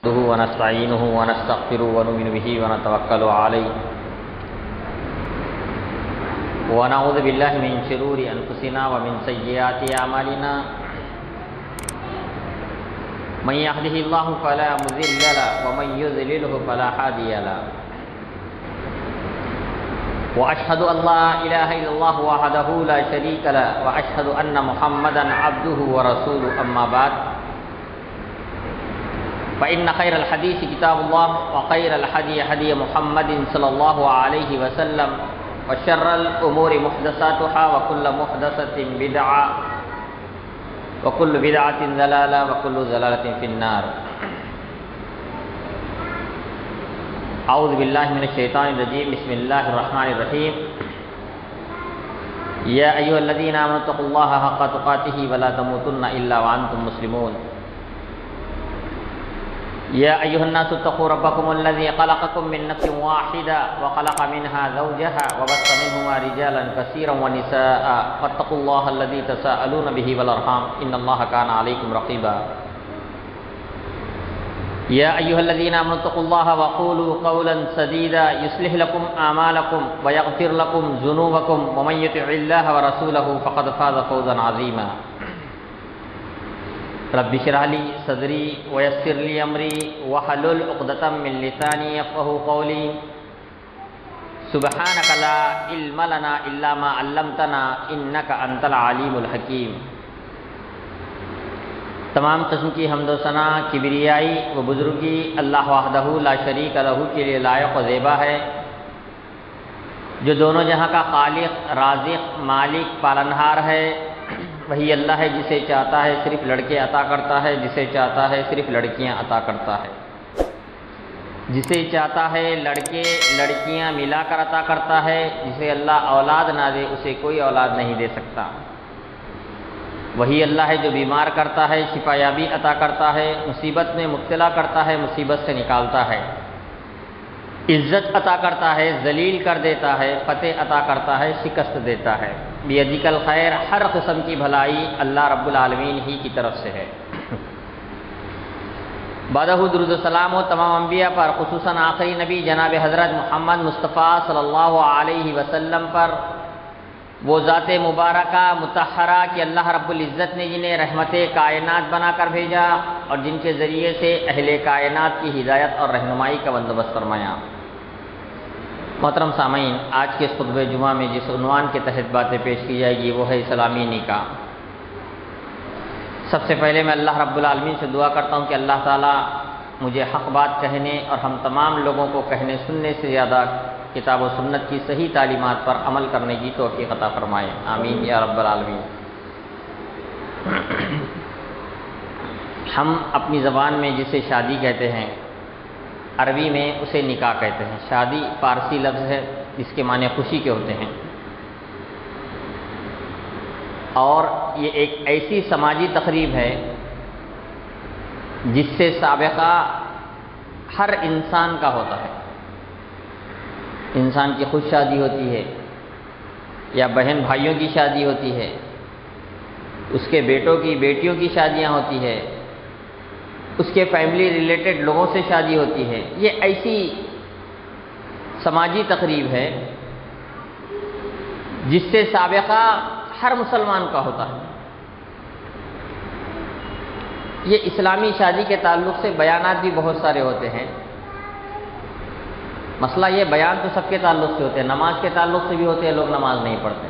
نحمده ونستعينه ونستغفره ونؤمن به ونتوكل عليه ونعوذ بالله من شرور أنفسنا ومن سيئات أعمالنا من يهده الله فلا مضل له ومن يضلله فلا هادي له وأشهد أن لا إله إلا الله وحده لا شريك له وأشهد أن محمدا عبده ورسوله أما بعد فإن خير الحديث كتاب الله وخير الهدي هدي محمد صلى الله عليه وسلم وشر الأمور محدثاتها وكل محدثة بدعة وكل بدعة ضلالة وكل ضلالة في النار. أعوذ بالله من الشيطان الرجيم. بسم الله الرحمن الرحيم. يا أيها الذين آمنوا اتقوا الله حق تقاته ولا تموتن إلا وأنتم مسلمون. يا أيها الناس اتقوا ربكم الذي خلقكم من نفس واحدة وخلق منها زوجها وبث منهما رجالا كثيرا ونساء فاتقوا الله الذي تساءلون به والأرحام إن الله كان عليكم رقيبا. يا أيها الذين آمنوا اتقوا الله وقولوا قولا سديدا يصلح لكم أعمالكم ويغفر لكم ذنوبكم ومن يطع الله ورسوله فقد فاز فوزا عظيما. رب اشرح لي صدري ويسر لي امري واحلل عقدة من لساني يفقهوا قولي. سبحانك لا علم لنا الا ما علمتنا انك انت العليم الحكيم. تمام قسم کی حمد و ثنا کبریائی و بزرگی اللہ وحدہ لا شریک لہ کے لیے لائق و زیبا ہے، جو دونوں جہاں کا خالق، رازق، مالک، پالنہار ہے. وہی اللہ ہے جسے چاہتا ہے صرف لڑکے عطا کرتا ہے، جسے چاہتا ہے صرف لڑکیاں عطا کرتا ہے، جسے چاہتا ہے لڑکے لڑکیاں ملا کر عطا کرتا ہے. جسے اللہ اولاد نہ دے اسے کوئی اولاد نہیں دے سکتا. وہی اللہ ہے جو بیمار کرتا ہے، شفا یابی عطا کرتا ہے، مصیبت میں مبتلا کرتا ہے، مصیبت سے نکالتا ہے، عزت عطا کرتا ہے، ذلیل کر دیتا ہے، فتح عطا کرتا ہے، شکست دیتا ہے. بیدک الخیر، ہر قسم کی بھلائی اللہ رب العالمین ہی کی طرف سے ہے. بعدہ درود و سلام ہو تمام انبیاء پر، خصوصاً آخری نبی جناب حضرت محمد مصطفیٰ صلی اللہ علیہ وسلم پر، وہ ذات مبارکہ مطہرہ کہ اللہ رب العزت نے جنہیں رحمت کائنات بنا کر بھیجا اور جن کے ذریعے سے اہل کائنات کی ہدایت اور رہنمائی کا بندوبست فرمایا. محترم سامعین، آج کے اس خطبہ جمعہ میں جس عنوان کے تحت باتیں پیش کی جائے گی وہ ہے اسلامی نکاح. سب سے پہلے میں اللہ رب العالمین سے دعا کرتا ہوں کہ اللہ تعالیٰ مجھے حق بات کہنے اور ہم تمام لوگوں کو کہنے سننے سے زیادہ کتاب و سنت کی صحیح تعلیمات پر عمل کرنے کی توفیق عطا فرمائے. آمین یا رب العالمین. ہم اپنی زبان میں جسے شادی کہتے ہیں، عربی میں اسے نکاح کہتے ہیں. شادی فارسی لفظ ہے جس کے معنی خوشی کے ہوتے ہیں، اور یہ ایک ایسی سماجی تقریب ہے جس سے سابقہ ہر انسان کا ہوتا ہے. انسان کی خود شادی ہوتی ہے یا بہن بھائیوں کی شادی ہوتی ہے، اس کے بیٹوں کی بیٹیوں کی شادیاں ہوتی ہے، اس کے فیملی ریلیٹڈ لوگوں سے شادی ہوتی ہے. یہ ایسی سماجی تقریب ہے جس سے سابقہ ہر مسلمان کا ہوتا ہے. یہ اسلامی شادی کے تعلق سے بیانات بھی بہت سارے ہوتے ہیں. مسئلہ یہ بیان تو سب کے تعلق سے ہوتے ہیں. نماز کے تعلق سے بھی ہوتے ہیں، لوگ نماز نہیں پڑھتے.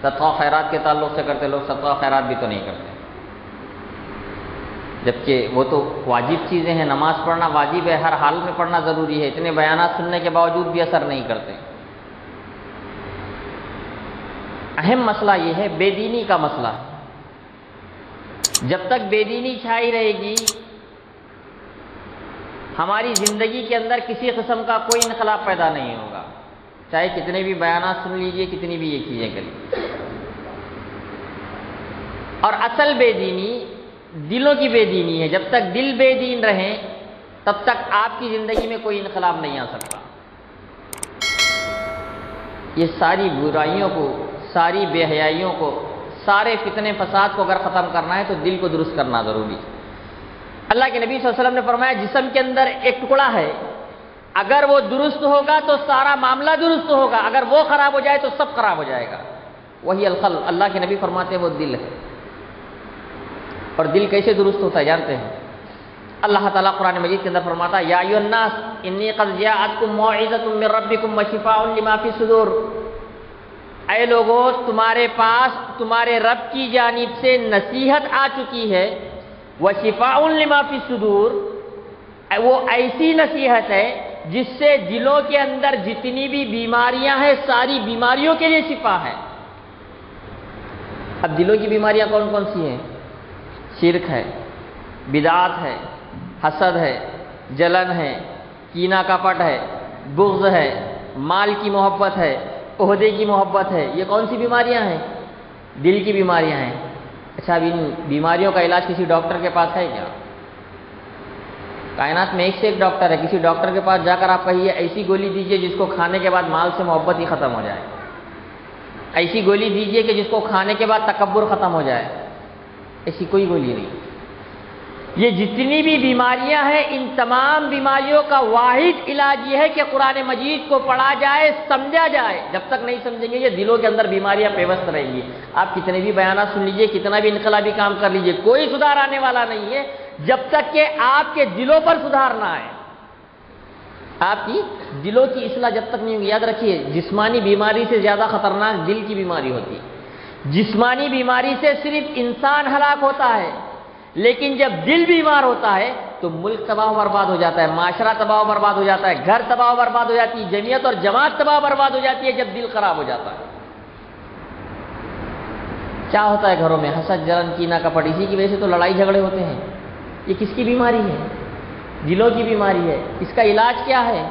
صدقہ خیرات کے تعلق سے کرتے لوگ صدقہ خیرات بھی تو نہیں کرتے، جبکہ وہ تو واجب چیزیں ہیں. نماز پڑھنا واجب ہے، ہر حال میں پڑھنا ضروری ہے. اتنے بیانات سننے کے باوجود بھی اثر نہیں کرتے. اہم مسئلہ یہ ہے بے دینی کا مسئلہ. جب تک بے دینی چھائی رہے گی ہماری زندگی کے اندر کسی قسم کا کوئی انقلاب پیدا نہیں ہوگا، چاہے کتنے بھی بیانات سن لیجئے، کتنی بھی یہ چیزیں کر لیجیے. اور اصل بے دینی دلوں کی بے دینی ہے. جب تک دل بے دین رہیں تب تک آپ کی زندگی میں کوئی انقلاب نہیں آ سکتا. یہ ساری برائیوں کو، ساری بے حیائیوں کو، سارے فتنے فساد کو اگر ختم کرنا ہے تو دل کو درست کرنا ضروری ہے. اللہ کے نبی صلی اللہ علیہ وسلم نے فرمایا جسم کے اندر ایک ٹکڑا ہے، اگر وہ درست ہوگا تو سارا معاملہ درست ہوگا، اگر وہ خراب ہو جائے تو سب خراب ہو جائے گا۔ وہی القلب، اللہ کے نبی فرماتے ہیں وہ دل ہے۔ اور دل کیسے درست ہوتا ہے جانتے ہیں؟ اللہ تعالیٰ قرآن مجید کے اندر فرماتا ہے یا ایھا الناس انی قد جاءتکم موعظۃ من ربکم وشفاء لما فی الصدور، اے لوگو تمہارے پاس تمہارے رب کی جانب سے نصیحت آ چکی ہے، وشفاء لما فی الصدور، وہ ایسی نصیحت ہے جس سے دلوں کے اندر جتنی بھی بیماریاں ہیں ساری بیماریوں کے لیے شفا ہے۔ اب دلوں کی بیماریاں کون کون سی ہیں؟ شرک ہے، بدعات ہے، حسد ہے، جلن ہے، کینہ کپٹ ہے، بغض ہے، مال کی محبت ہے، عہدے کی محبت ہے۔ یہ کون سی بیماریاں ہیں؟ دل کی بیماریاں ہیں۔ اچھا، اب ان بیماریوں کا علاج کسی ڈاکٹر کے پاس ہے کیا؟ کائنات میں ایک سے ایک ڈاکٹر ہے، کسی ڈاکٹر کے پاس جا کر آپ کہیے ایسی گولی دیجئے جس کو کھانے کے بعد مال سے محبت ہی ختم ہو جائے، ایسی گولی دیجئے کہ جس کو کھانے کے بعد تکبر ختم ہو جائے، ایسی کوئی گولی نہیں۔ یہ جتنی بھی بیماریاں ہیں ان تمام بیماریوں کا واحد علاج یہ ہے کہ قرآن مجید کو پڑھا جائے، سمجھا جائے۔ جب تک نہیں سمجھیں گے یہ دلوں کے اندر بیماریاں پیوست رہیں گی۔ آپ کتنے بھی بیانات سن لیجئے، کتنا بھی انقلابی کام کر لیجئے، کوئی سدھار آنے والا نہیں ہے جب تک کہ آپ کے دلوں پر سدھار نہ آئے۔ آپ کی دلوں کی اصلاح جب تک نہیں ہوگی، یاد رکھیے جسمانی بیماری سے زیادہ خطرناک دل کی بیماری ہوتی ہے۔ جسمانی بیماری سے صرف انسان ہلاک ہوتا ہے، لیکن جب دل بیمار ہوتا ہے تو ملک تباہ و برباد ہو جاتا ہے، معاشرہ تباہ و برباد ہو جاتا ہے، گھر تباہ و برباد ہو جاتی ہے، جمعیت اور جماعت تباہ و برباد ہو جاتی ہے جب دل خراب ہو جاتا ہے۔ کیا ہوتا ہے گھروں میں؟ حسد، جلن، کینہ کپٹ، اسی کی وجہ سے تو لڑائی جھگڑے ہوتے ہیں۔ یہ کس کی بیماری ہے؟ دلوں کی بیماری ہے۔ اس کا علاج کیا ہے؟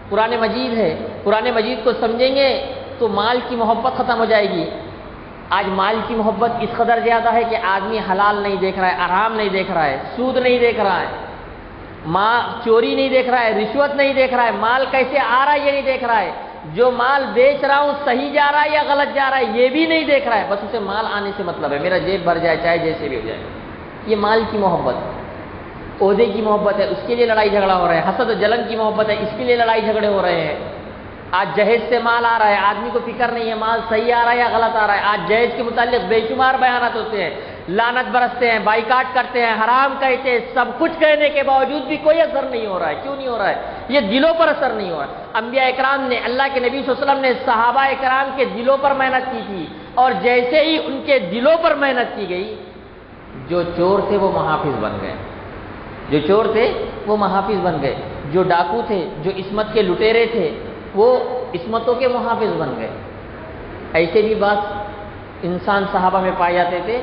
قرآن مجید ہے۔ قرآن مجید کو سمجھیں گے تو مال کی محبت ختم ہو جائے گی۔ آج مال کی محبت اس قدر زیادہ ہے کہ آدمی حلال نہیں دیکھ رہا ہے، حرام نہیں دیکھ رہا ہے، سود نہیں دیکھ رہا ہے، چوری نہیں دیکھ رہا ہے، رشوت نہیں دیکھ رہا ہے، مال کیسے آ رہا ہے یہ نہیں دیکھ رہا ہے، جو مال بیچ رہا ہوں صحیح جا رہا ہے یا غلط جا رہا ہے یہ بھی نہیں دیکھ رہا ہے، بس اسے مال آنے سے مطلب ہے، میرا جیب بھر جائے چاہے جیسے بھی ہو جائے۔ یہ مال کی محبت، عہدے کی محبت ہے، اس کے لیے لڑائی جھگڑا ہو رہا ہے۔ حسد و جلن کی محبت ہے، اس کے لیے لڑائی جھگڑے ہو رہے ہیں۔ آج جہیز سے مال آ رہا ہے، آدمی کو فکر نہیں ہے مال صحیح آ رہا ہے یا غلط آ رہا ہے۔ آج جہیز کے متعلق بے شمار بیانات ہوتے ہیں، لعنت برستے ہیں، بائیکاٹ کرتے ہیں، حرام کہتے ہیں، سب کچھ کہنے کے باوجود بھی کوئی اثر نہیں ہو رہا ہے۔ کیوں نہیں ہو رہا ہے؟ یہ دلوں پر اثر نہیں ہو رہا ہے۔ انبیاء اکرام نے، اللہ کے نبی صلی اللہ علیہ وسلم نے صحابہ اکرام کے دلوں پر محنت کی تھی، اور جیسے ہی ان کے دلوں پر محنت کی گئی، جو چور تھے وہ محافظ بن گئے، جو چور تھے وہ محافظ بن گئے، جو ڈاکو تھے، جو عصمت کے لٹیرے تھے وہ عصمتوں کے محافظ بن گئے۔ ایسے بھی بعض انسان صحابہ میں پائے جاتے تھے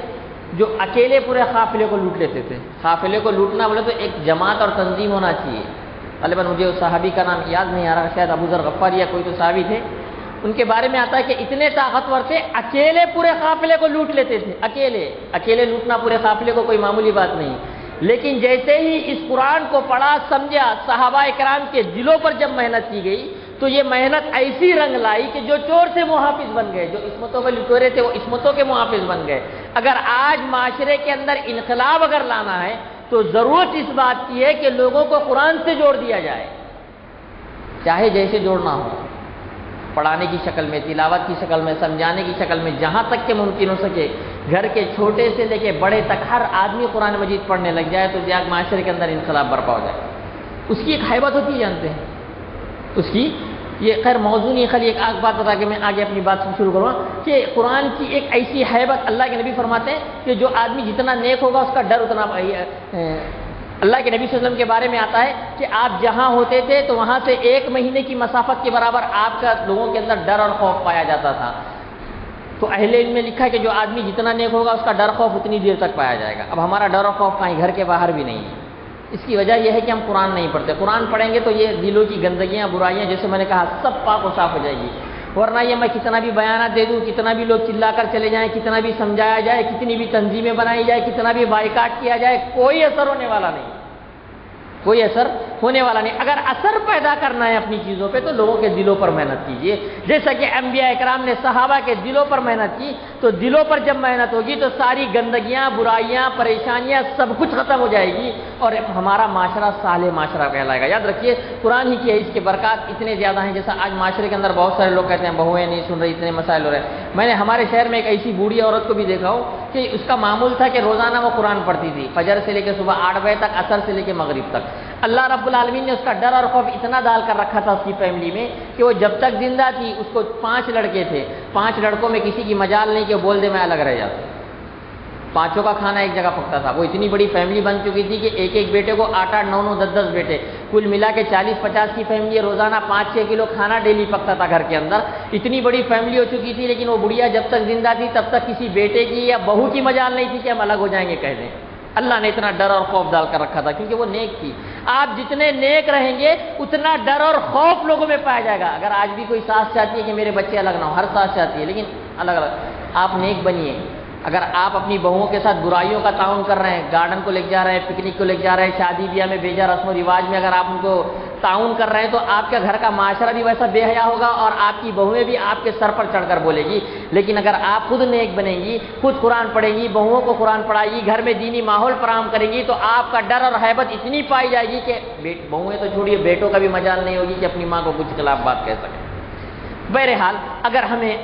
جو اکیلے پورے قافلے کو لوٹ لیتے تھے۔ قافلے کو لوٹنا بولے تو ایک جماعت اور تنظیم ہونا چاہیے۔ غالباً مجھے اس صحابی کا نام یاد نہیں آ رہا، شاید ابو ذر غفاری یا کوئی تو صحابی تھے، ان کے بارے میں آتا ہے کہ اتنے طاقتور تھے، اکیلے پورے قافلے کو لوٹ لیتے تھے۔ اکیلے لوٹنا پورے قافلے کو کوئی معمولی بات نہیں۔ لیکن جیسے ہی اس قرآن کو پڑھا، سمجھا، صحابہ اکرام کے دلوں پر جب محنت کی گئی تو یہ محنت ایسی رنگ لائی کہ جو چور تھے محافظ بن گئے، جو عصمتوں میں لٹورے تھے وہ عصمتوں کے محافظ بن گئے۔ اگر آج معاشرے کے اندر انقلاب اگر لانا ہے تو ضرورت اس بات کی ہے کہ لوگوں کو قرآن سے جوڑ دیا جائے، چاہے جیسے جوڑنا ہو، پڑھانے کی شکل میں، تلاوت کی شکل میں، سمجھانے کی شکل میں، جہاں تک کہ ممکن ہو سکے گھر کے چھوٹے سے لے کے بڑے تک ہر آدمی قرآن مجید پڑھنے لگ جائے تو معاشرے کے اندر انقلاب برپا ہو جائے۔ اس کی ایک ہیبت ہوتی ہے، جانتے ہیں اس کی، یہ خیر موضوع نہیں، خالی ایک بات بتا کے میں آگے اپنی بات شروع کروں کہ قرآن کی ایک ایسی ہیبت، اللہ کے نبی فرماتے ہیں کہ جو آدمی جتنا نیک ہوگا اس کا ڈر اتنا، اللہ کے نبی صلی اللہ علیہ وسلم کے بارے میں آتا ہے کہ آپ جہاں ہوتے تھے تو وہاں سے 1 مہینے کی مسافت کے برابر آپ کا لوگوں کے اندر ڈر اور خوف پایا جاتا تھا۔ تو اہل علم میں لکھا ہے کہ جو آدمی جتنا نیک ہوگا اس کا ڈر خوف اتنی دیر تک پایا جائے گا۔ اب ہمارا ڈر اور خوف کہیں گھر کے باہر بھی نہیں ہے۔ اس کی وجہ یہ ہے کہ ہم قرآن نہیں پڑھتے۔ قرآن پڑھیں گے تو یہ دلوں کی گندگیاں، برائیاں، جیسے میں نے کہا، سب پاک و صاف ہو جائے گی۔ ورنہ یہ میں کتنا بھی بیانات دے دوں، کتنا بھی لوگ چلا کر چلے جائیں، کتنا بھی سمجھایا جائے، کتنی بھی تنظیمیں بنائی جائے، کتنا بھی بائیکاٹ کیا جائے، کوئی اثر ہونے والا نہیں۔ کوئی اثر ہونے والا نہیں۔ اگر اثر پیدا کرنا ہے اپنی چیزوں پہ تو لوگوں کے دلوں پر محنت کیجیے، جیسا کہ انبیاء اکرام نے صحابہ کے دلوں پر محنت کی، تو دلوں پر جب محنت ہوگی تو ساری گندگیاں، برائیاں، پریشانیاں سب کچھ ختم ہو جائے گی اور ہمارا معاشرہ صالح معاشرہ کہلائے گا۔ یاد رکھیے قرآن ہی کی ہے، اس کے برکات اتنے زیادہ ہیں۔ جیسا آج معاشرے کے اندر بہت سارے لوگ کہتے ہیں بہویں نہیں سن رہی، اتنے مسائل ہو رہے ہیں۔ میں نے ہمارے شہر میں ایک ایسی بوڑھی عورت کو بھی دیکھا ہوں کہ اس کا معمول تھا کہ روزانہ وہ قرآن پڑھتی تھی، فجر سے لے کے صبح 8 بجے تک، عصر سے لے کے مغرب تک۔ اللہ رب العالمین نے اس کا ڈر اور خوف اتنا ڈال کر رکھا تھا اس کی فیملی میں کہ وہ جب تک زندہ تھی اس کو 5 لڑکے تھے، 5 لڑکوں میں کسی کی مجال نہیں کہ بول دے میں الگ رہ جاتا، پانچوں کا کھانا ایک جگہ پکتا تھا۔ وہ اتنی بڑی فیملی بن چکی تھی کہ ایک ایک بیٹے کو 8-8 9-9 10-10 بیٹے، کل ملا کے 40-50 کی فیملی ہے، روزانہ 5-6 کلو کھانا ڈیلی پکتا تھا گھر کے اندر۔ اتنی بڑی فیملی ہو چکی تھی، لیکن وہ بڑھیا جب تک زندہ تھی تب تک کسی بیٹے کی یا بہو کی مجال نہیں تھی کہ ہم الگ ہو جائیں گے کہہ دیں۔ اللہ نے اتنا ڈر اور خوف ڈال کر رکھا تھا کیونکہ وہ نیک تھی۔ آپ جتنے نیک رہیں گے اتنا ڈر اور خوف لوگوں میں پایا جائے گا۔ اگر آج بھی کوئی ساس چاہتی ہے کہ میرے بچے الگ نہ ہو، ہر ساس چاہتی ہے، لیکن الگ الگ، آپ نیک بنیے۔ اگر آپ اپنی بہوؤں کے ساتھ برائیوں کا تعاون کر رہے ہیں، گارڈن کو لے جا رہے ہیں، پکنک کو لے جا رہے ہیں، شادی بیاہ میں بیجا رسم و رواج میں اگر آپ ان کو تعاون کر رہے ہیں تو آپ کے گھر کا معاشرہ بھی ویسا بے حیا ہوگا اور آپ کی بہویں بھی آپ کے سر پر چڑھ کر بولے گی۔ لیکن اگر آپ خود نیک بنیں گی، خود قرآن پڑھیں گی، بہوؤں کو قرآن پڑھائے گی، گھر میں دینی ماحول فراہم کریں گی تو آپ کا ڈر اور ہیبت اتنی پائی جائے گی کہ بہویں تو چھوڑیے، بیٹوں کا بھی مجال نہیں ہوگی کہ اپنی ماں کو کچھ خلاف بات کہہ سکیں۔ بہرحال اگر ہمیں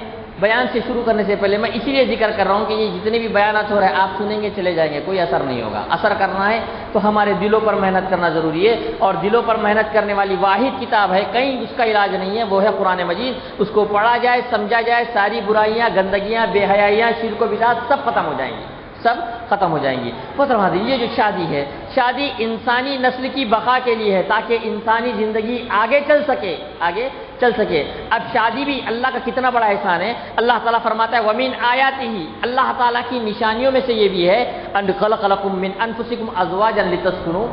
بیان سے شروع کرنے سے پہلے میں اسی لیے ذکر کر رہا ہوں کہ یہ جتنے بھی بیانات ہو رہے ہیں آپ سنیں گے چلے جائیں گے، کوئی اثر نہیں ہوگا۔ اثر کرنا ہے تو ہمارے دلوں پر محنت کرنا ضروری ہے، اور دلوں پر محنت کرنے والی واحد کتاب ہے، کہیں اس کا علاج نہیں ہے، وہ ہے قرآن مجید۔ اس کو پڑھا جائے، سمجھا جائے، ساری برائیاں، گندگیاں، بے حیائیاں، شرک و بدعت سب ختم ہو جائیں گی، سب ختم ہو جائیں گی۔ یہ جو شادی ہے، شادی انسانی نسل کی بقا کے لیے ہے تاکہ انسانی زندگی آگے چل سکے، آگے چل سکے۔ اب شادی بھی اللہ کا کتنا بڑا احسان ہے۔ اللہ تعالیٰ فرماتا ہے وَمِنْ آیَاتِهِ، اللہ تعالیٰ کی نشانیوں میں سے یہ بھی ہے أَنْ خَلَقَ لَكُم مِّنْ أَنفُسِكُمْ أَزْوَاجًا لِتَسْكُنُوا،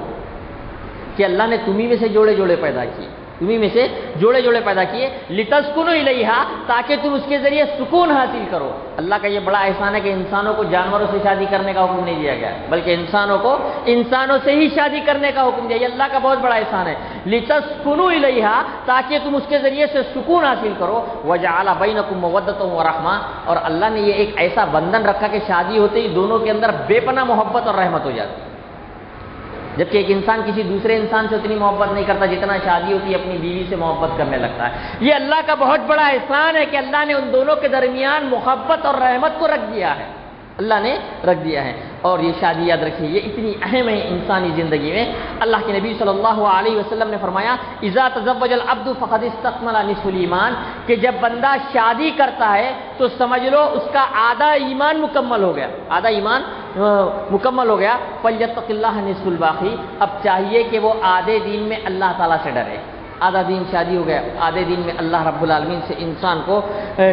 کہ اللہ نے تمہیں میں سے جوڑے جوڑے پیدا کیے، تمہیں میں سے جوڑے جوڑے پیدا کیے، لِتَسْكُنُوا إِلَيْهَا، تاکہ تم اس کے ذریعے سکون حاصل کرو۔ اللہ کا یہ بڑا احسان ہے کہ انسانوں کو جانوروں سے شادی کرنے کا حکم نہیں دیا گیا ہے، بلکہ انسانوں کو انسانوں سے ہی شادی کرنے کا حکم دیا۔ یہ اللہ کا بہت بڑا احسان ہے، لِتَسْكُنُوا إِلَيْهَا، تاکہ تم اس کے ذریعے سے سکون حاصل کرو۔ وَجَعَلَ بَيْنَكُم مَّوَدَّةً وَرَحْمَةً، اور اللہ نے یہ ایک ایسا بندھن رکھا کہ شادی ہوتے ہی دونوں کے اندر بے پناہ محبت اور رحمت ہو جاتی ہے۔ جبکہ ایک انسان کسی دوسرے انسان سے اتنی محبت نہیں کرتا جتنا شادی ہوتی ہے اپنی بیوی سے محبت کرنے لگتا ہے۔ یہ اللہ کا بہت بڑا احسان ہے کہ اللہ نے ان دونوں کے درمیان محبت اور رحمت کو رکھ دیا ہے، اللہ نے رکھ دیا ہے۔ اور یہ شادی یاد رکھیے یہ اتنی اہم ہے انسانی زندگی میں۔ اللہ کے نبی صلی اللہ علیہ وسلم نے فرمایا اذا تزوج العبد فقد استكمل نصف الایمان، کہ جب بندہ شادی کرتا ہے تو سمجھ لو اس کا آدھا ایمان مکمل ہو گیا، آدھا ایمان مکمل ہو گیا۔ فلیتق اللہ نصف الباقی، اب چاہیے کہ وہ آدھے دین میں اللہ تعالیٰ سے ڈرے۔ آدھا دین شادی ہو گیا، آدھے دین میں اللہ رب العالمین سے انسان کو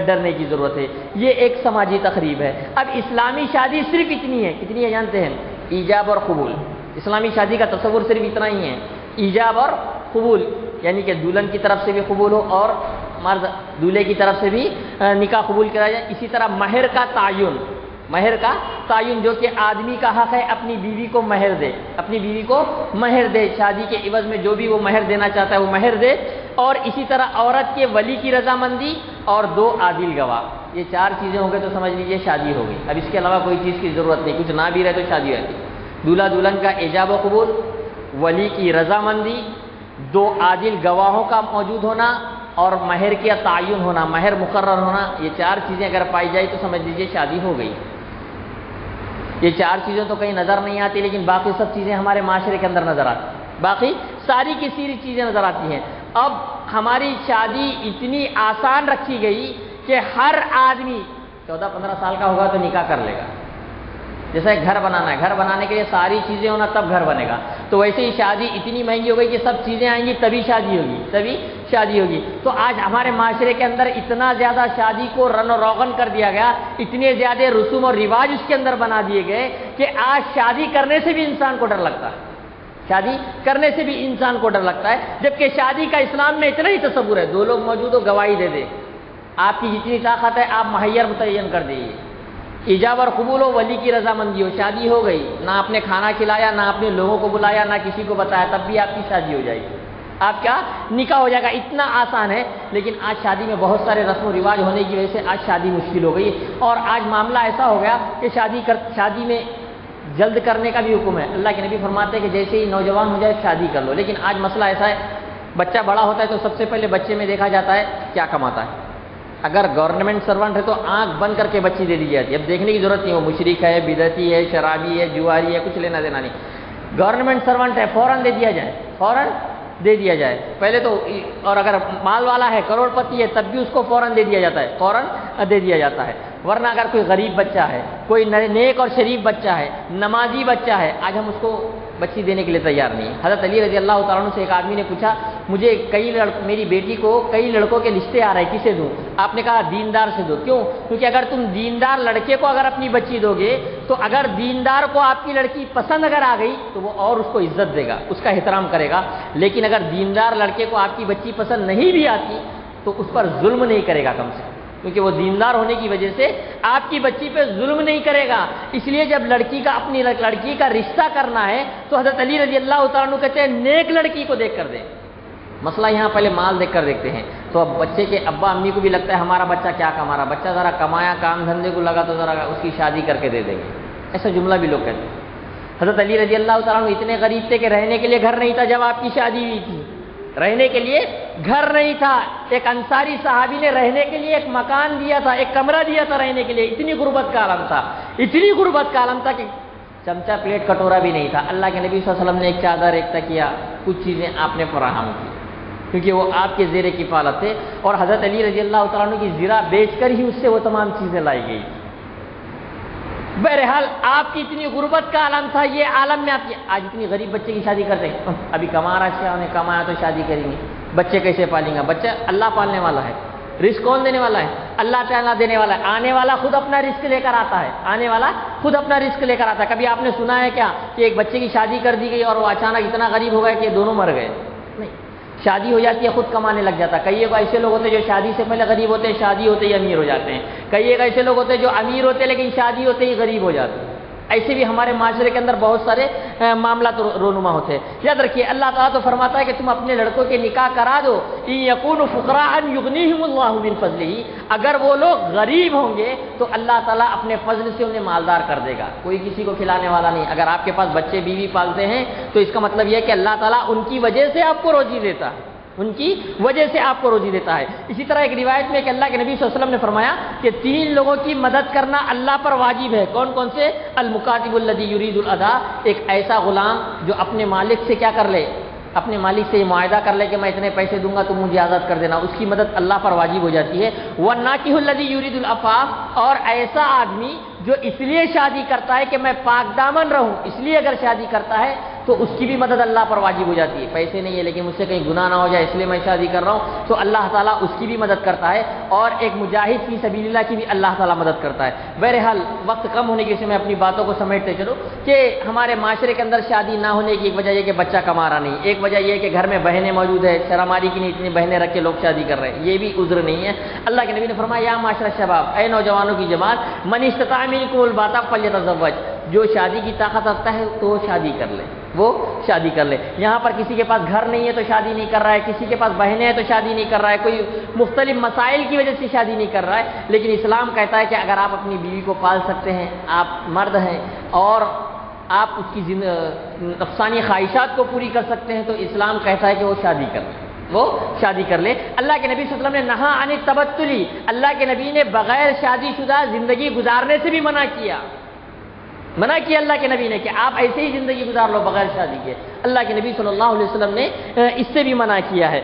ڈرنے کی ضرورت ہے۔ یہ ایک سماجی تقریب ہے۔ اب اسلامی شادی صرف اتنی ہے، کتنی ہے جانتے ہیں؟ ایجاب اور قبول۔ اسلامی شادی کا تصور صرف اتنا ہی ہے، ایجاب اور قبول، یعنی کہ دلہن کی طرف سے بھی قبول ہو اور مرد دولہے کی طرف سے بھی نکاح قبول کرا جائے۔ اسی طرح مہر کا تعین، مہر کا تعین جو کہ آدمی کا حق ہے اپنی بیوی کو مہر دے، اپنی بیوی کو مہر دے، شادی کے عوض میں جو بھی وہ مہر دینا چاہتا ہے وہ مہر دے۔ اور اسی طرح عورت کے ولی کی رضامندی اور 2 عادل گواہ، یہ 4 چیزیں ہو گئے تو سمجھ لیجیے شادی ہو گئی۔ اب اس کے علاوہ کوئی چیز کی ضرورت نہیں، کچھ نہ بھی رہے تو شادی رہتی۔ دولہا دلہن کا ایجاب و قبول، ولی کی رضامندی، 2 عادل گواہوں کا موجود ہونا اور مہر کا تعین ہونا، مہر مقرر ہونا، یہ 4 چیزیں اگر پائی جائے تو سمجھ لیجیے شادی ہو گئی۔ یہ 4 چیزیں تو کہیں نظر نہیں آتی لیکن باقی سب چیزیں ہمارے معاشرے کے اندر نظر آتی، باقی ساری کی ساری چیزیں نظر آتی ہیں۔ اب ہماری شادی اتنی آسان رکھی گئی کہ ہر آدمی 14-15 سال کا ہوگا تو نکاح کر لے گا۔ جیسا ایک گھر بنانا ہے، گھر بنانے کے لیے ساری چیزیں ہونا تب گھر بنے گا، تو ویسے ہی شادی اتنی مہنگی ہو گئی کہ سب چیزیں آئیں گی تبھی شادی ہوگی، تبھی شادی ہوگی۔ تو آج ہمارے معاشرے کے اندر اتنا زیادہ شادی کو رن و روغن کر دیا گیا، اتنے زیادہ رسوم اور رواج اس کے اندر بنا دیے گئے کہ آج شادی کرنے سے بھی انسان کو ڈر لگتا ہے، شادی کرنے سے بھی انسان کو ڈر لگتا ہے۔ جبکہ شادی کا اسلام میں اتنا ہی تصور ہے، 2 لوگ موجود ہو گواہی دے دے، آپ کی جتنی طاقت ہے آپ مہیا متعین کر دیجیے، ایجاب اور قبول ہو، ولی کی رضامندی ہو، شادی ہو گئی، نہ آپ نے کھانا کھلایا، نہ آپ نے لوگوں کو بلایا، نہ کسی کو بتایا، تب بھی آپ کی شادی ہو جائے گی، آپ کا نکاح ہو جائے گا۔ اتنا آسان ہے، لیکن آج شادی میں بہت سارے رسم و رواج ہونے کی وجہ سے آج شادی مشکل ہو گئی، اور آج معاملہ ایسا ہو گیا کہ شادی میں جلد کرنے کا بھی حکم ہے۔ اللہ کے نبی فرماتے ہیں کہ جیسے ہی نوجوان ہو جائے شادی کر لو، لیکن آج مسئلہ ایسا ہے، بچہ بڑا ہوتا ہے تو سب سے پہلے بچے میں دیکھا جاتا ہے کیا کماتا ہے۔ اگر گورنمنٹ سروانٹ ہے تو آنکھ بند کر کے بچی دے دی جاتی ہے، اب دیکھنے کی ضرورت نہیں، وہ مشرک ہے، بدعتی ہے، شرابی ہے، جواری ہے، کچھ لینا دینا نہیں۔ گورنمنٹ سروانٹ ہے، فوراً دے دیا جائے، فوراً دے دیا جائے پہلے تو، اور اگر مال والا ہے، کروڑ پتی ہے، تب بھی اس کو فوراً دے دیا جاتا ہے، فوراً دے دیا جاتا ہے۔ ورنہ اگر کوئی غریب بچہ ہے، کوئی نیک اور شریف بچہ ہے، نمازی بچہ ہے، آج ہم اس کو بچی دینے کے لیے تیار نہیں ہیں۔ حضرت علی رضی اللہ تعالیٰ عنہ سے ایک آدمی نے پوچھا، مجھے میری بیٹی کو کئی لڑکوں کے رشتے آ رہے ہیں، کسے دوں؟ آپ نے کہا دیندار سے دو۔ کیوں؟ کیونکہ اگر تم دیندار لڑکے کو اگر اپنی بچی دو گے تو اگر دیندار کو آپ کی لڑکی پسند اگر آ گئی تو وہ اور اس کو عزت دے گا، اس کا احترام کرے گا، لیکن اگر دیندار لڑکے کو آپ کی بچی پسند نہیں بھی آتی تو اس پر ظلم نہیں کرے گا کم سے کم، کیونکہ وہ دیندار ہونے کی وجہ سے آپ کی بچی پہ ظلم نہیں کرے گا۔ اس لیے جب اپنی لڑکی کا رشتہ کرنا ہے تو حضرت علی رضی اللہ تعالیٰ عنہ کہتے ہیں نیک لڑکی کو دیکھ کر دیں۔ مسئلہ یہاں پہلے مال دیکھ کر دیکھتے ہیں، تو اب بچے کے ابا امی کو بھی لگتا ہے ہمارا بچہ کیا کما رہا، بچہ ذرا کمایا، کام دھندے کو لگا تو ذرا اس کی شادی کر کے دے دیں گے، ایسا جملہ بھی لوگ کہتے ہیں۔ حضرت علی رضی اللہ تعالیٰ عنہ اتنے غریب تھے کہ رہنے کے لیے گھر نہیں تھا جب آپ کی شادی ہوئی تھی، رہنے کے لیے گھر نہیں تھا۔ ایک انصاری صحابی نے رہنے کے لیے ایک مکان دیا تھا، ایک کمرہ دیا تھا رہنے کے لیے، اتنی غربت کا عالم تھا، اتنی غربت کا عالم تھا کہ چمچہ پلیٹ کٹورا بھی نہیں تھا۔ اللہ کے نبی صلی اللہ علیہ وسلم نے ایک چادر، ایک تکیہ، کچھ چیزیں آپ نے فراہم کی، کیونکہ وہ آپ کے زیر کفالت تھے، اور حضرت علی رضی اللہ تعالیٰ عنہ کی زرہ بیچ کر ہی اس سے وہ تمام چیزیں لائی گئی۔ بہرحال آپ کی اتنی غربت کا عالم تھا، یہ عالم میں آپ کی آج اتنی غریب بچے کی شادی کرتے ہیں، ابھی کما رہا ہے، انہیں کمایا تو شادی کریں گے، بچے کیسے پالیں گا؟ بچہ اللہ پالنے والا ہے، رزق کون دینے والا ہے؟ اللہ تعالیٰ دینے والا ہے۔ آنے والا خود اپنا رزق لے کر آتا ہے، آنے والا خود اپنا رزق لے کر آتا ہے۔ کبھی آپ نے سنا ہے کیا کہ ایک بچے کی شادی کر دی گئی اور وہ اچانک اتنا غریب ہو گیا کہ دونوں مر گئے؟ نہیں، شادی ہو جاتی ہے خود کمانے لگ جاتا ہے۔ کئی ایک ایسے لوگ ہوتے ہیں جو شادی سے پہلے غریب ہوتے ہیں، شادی ہوتے ہی امیر ہو جاتے ہیں۔ کئی ایک ایسے لوگ ہوتے ہیں جو امیر ہوتے ہیں لیکن شادی ہوتے ہی غریب ہو جاتے ہیں۔ ایسے بھی ہمارے معاشرے کے اندر بہت سارے معاملات رونما ہوتے ہیں۔ یاد رکھیے اللہ تعالیٰ تو فرماتا ہے کہ تم اپنے لڑکوں کے نکاح کرا دو، ان یکونوا فقراء یغنیہم اللہ من فضلہ، اگر وہ لوگ غریب ہوں گے تو اللہ تعالیٰ اپنے فضل سے انہیں مالدار کر دے گا، کوئی کسی کو کھلانے والا نہیں۔ اگر آپ کے پاس بچے بیوی پالتے ہیں تو اس کا مطلب یہ ہے کہ اللہ تعالیٰ ان کی وجہ سے آپ کو روزی دیتا ہے، ان کی وجہ سے آپ کو روزی دیتا ہے۔ اسی طرح ایک روایت میں کہ اللہ کے نبی صلی اللہ علیہ وسلم نے فرمایا کہ 3 لوگوں کی مدد کرنا اللہ پر واجب ہے۔ کون کون سے؟ المکاتب الذی یرید الادا، ایک ایسا غلام جو اپنے مالک سے کیا کر لے، اپنے مالک سے یہ معاہدہ کر لے کہ میں اتنے پیسے دوں گا تو مجھے آزاد کر دینا، اس کی مدد اللہ پر واجب ہو جاتی ہے۔ والناکح الذی یرید العفاف، اور ایسا آدمی جو اس لیے شادی کرتا ہے کہ میں پاک دامن رہوں، اس لیے اگر شادی کرتا ہے تو اس کی بھی مدد اللہ پر واجب ہو جاتی ہے۔ پیسے نہیں ہے لیکن مجھ سے کہیں گناہ نہ ہو جائے اس لیے میں شادی کر رہا ہوں، تو اللہ تعالیٰ اس کی بھی مدد کرتا ہے، اور ایک مجاہد فی سبیل اللہ کی بھی اللہ تعالیٰ مدد کرتا ہے۔ بہرحال وقت کم ہونے کی وجہ سے میں اپنی باتوں کو سمیٹتے چلوں کہ ہمارے معاشرے کے اندر شادی نہ ہونے کی ایک وجہ یہ کہ بچہ کما رہا نہیں، ایک وجہ یہ کہ گھر میں بہنیں موجود ہے، شرماری کی نہیں اتنی بہنیں رکھ کے لوگ شادی کر رہے ہیں، یہ بھی عذر نہیں ہے۔ اللہ کے نبی نے فرمایا یا معاشر الشباب، اے نوجوانوں کی جماعت، من استطاع منکم الباءۃ فلیتزوج، جو شادی کی طاقت رکھتا ہے تو وہ شادی کر لے، وہ شادی کر لے۔ یہاں پر کسی کے پاس گھر نہیں ہے تو شادی نہیں کر رہا ہے، کسی کے پاس بہنیں ہیں تو شادی نہیں کر رہا ہے، کوئی مختلف مسائل کی وجہ سے شادی نہیں کر رہا ہے، لیکن اسلام کہتا ہے کہ اگر آپ اپنی بیوی کو پال سکتے ہیں، آپ مرد ہیں اور آپ اس کی نفسانی خواہشات کو پوری کر سکتے ہیں، تو اسلام کہتا ہے کہ وہ شادی کر لے، وہ شادی کر لے۔ اللہ کے نبی صلی اللہ علیہ وسلم نے نہا عن التبتل، اللہ کے نبی نے بغیر شادی شدہ زندگی گزارنے سے بھی منع کیا اللہ کے نبی نے کہ آپ ایسے ہی زندگی گزار لو بغیر شادی کے۔ اللہ کے نبی صلی اللہ علیہ وسلم نے اس سے بھی منع کیا ہے۔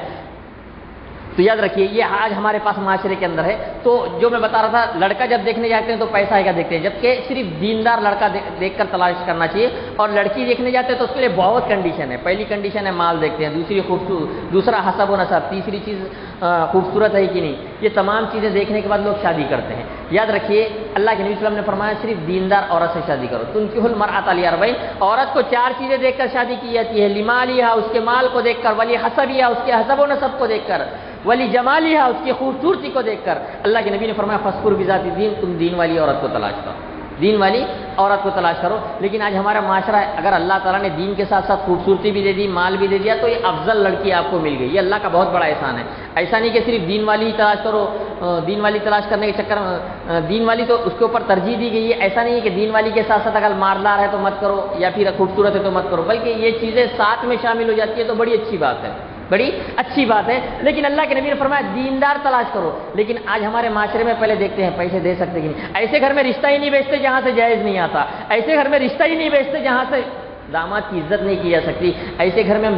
تو یاد رکھیے یہ آج ہمارے پاس معاشرے کے اندر ہے۔ تو جو میں بتا رہا تھا، لڑکا جب دیکھنے جاتے ہیں تو پیسہ کا دیکھتے ہیں، جبکہ صرف دیندار لڑکا دیکھ کر تلاش کرنا چاہیے، اور لڑکی دیکھنے جاتے ہیں تو اس کے لیے بہت کنڈیشن ہے۔ پہلی کنڈیشن ہے مال دیکھتے ہیں، دوسرا حسب و نسب، تیسری چیز خوبصورت ہے کہ نہیں، یہ تمام چیزیں دیکھنے کے بعد لوگ شادی کرتے ہیں۔ یاد رکھیے اللہ کے نبی صلی اللہ علیہ وسلم نے فرمایا صرف دیندار عورت سے شادی کرو۔ تنکحوا المرأۃ لأربع، عورت کو 4 چیزیں دیکھ کر شادی کی جاتی ہے، لمالها، اس کے مال کو دیکھ کر، ولحسبها، اس کے حسب و نسب کو دیکھ کر، ولجمالها، اس کی خوبصورتی کو دیکھ کر۔ اللہ کے نبی نے فرمایا فاذکر بذات الدین، تم دین والی عورت کو تلاش کرو۔ دین والی عورت کو تلاش کرو۔ لیکن آج ہمارا معاشرہ ہے، اگر اللہ تعالیٰ نے دین کے ساتھ ساتھ خوبصورتی بھی دے دی، مال بھی دے دیا، تو یہ افضل لڑکی آپ کو مل گئی، یہ اللہ کا بہت بڑا احسان ہے۔ ایسا نہیں کہ صرف دین والی تلاش کرو، دین والی تلاش کرنے کے چکر میں دین والی تو اس کے اوپر ترجیح دی گئی ہے۔ ایسا نہیں ہے کہ دین والی کے ساتھ ساتھ اگر مالدار ہے تو مت کرو، یا پھر خوبصورت ہے تو مت کرو، بلکہ یہ چیزیں ساتھ میں شامل ہو جاتی ہے تو بڑی اچھی بات ہے، بڑی اچھی بات ہے۔ لیکن اللہ کے نبی نے فرمایا دیندار تلاش کرو۔ لیکن آج ہمارے معاشرے میں پہلے دیکھتے ہیں پیسے دے سکتے کہ نہیں، ایسے گھر میں رشتہ ہی نہیں بیچتے جہاں سے جائز نہیں آتا، ایسے گھر میں رشتہ ہی نہیں بیچتے جہاں سے داماد کی عزت نہیں کی جا سکتی، ایسے گھر میں ہم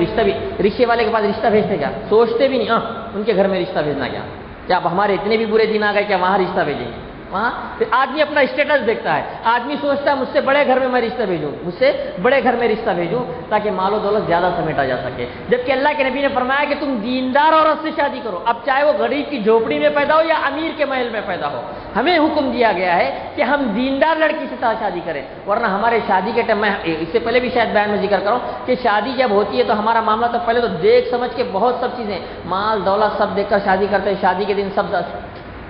رشتے والے کے پاس رشتہ بھیجتے کیا؟ سوچتے بھی نہیں، ان کے گھر میں رشتہ بھیجنا کیا اب ہمارے اتنے بھی برے دن آ گئے کیا وہاں رشتہ بھیجیں گے؟ وہاں پھر آدمی اپنا اسٹیٹس دیکھتا ہے، آدمی سوچتا ہے مجھ سے بڑے گھر میں میں رشتہ بھیجوں، مجھ سے بڑے گھر میں رشتہ بھیجوں تاکہ مال و دولت زیادہ سمیٹا جا سکے، جبکہ اللہ کے نبی نے فرمایا کہ تم دیندار عورت سے شادی کرو، اب چاہے وہ غریب کی جھوپڑی میں پیدا ہو یا امیر کے محل میں پیدا ہو، ہمیں حکم دیا گیا ہے کہ ہم دیندار لڑکی سے شادی کریں، ورنہ ہمارے شادی کے ٹائم میں اس سے پہلے بھی شاید بیان میں ذکر کروں کہ شادی جب ہوتی ہے تو ہمارا معاملہ تو پہلے تو دیکھ سمجھ کے بہت سب چیزیں مال دولت سب دیکھ کر شادی کرتے ہیں، شادی کے دن سب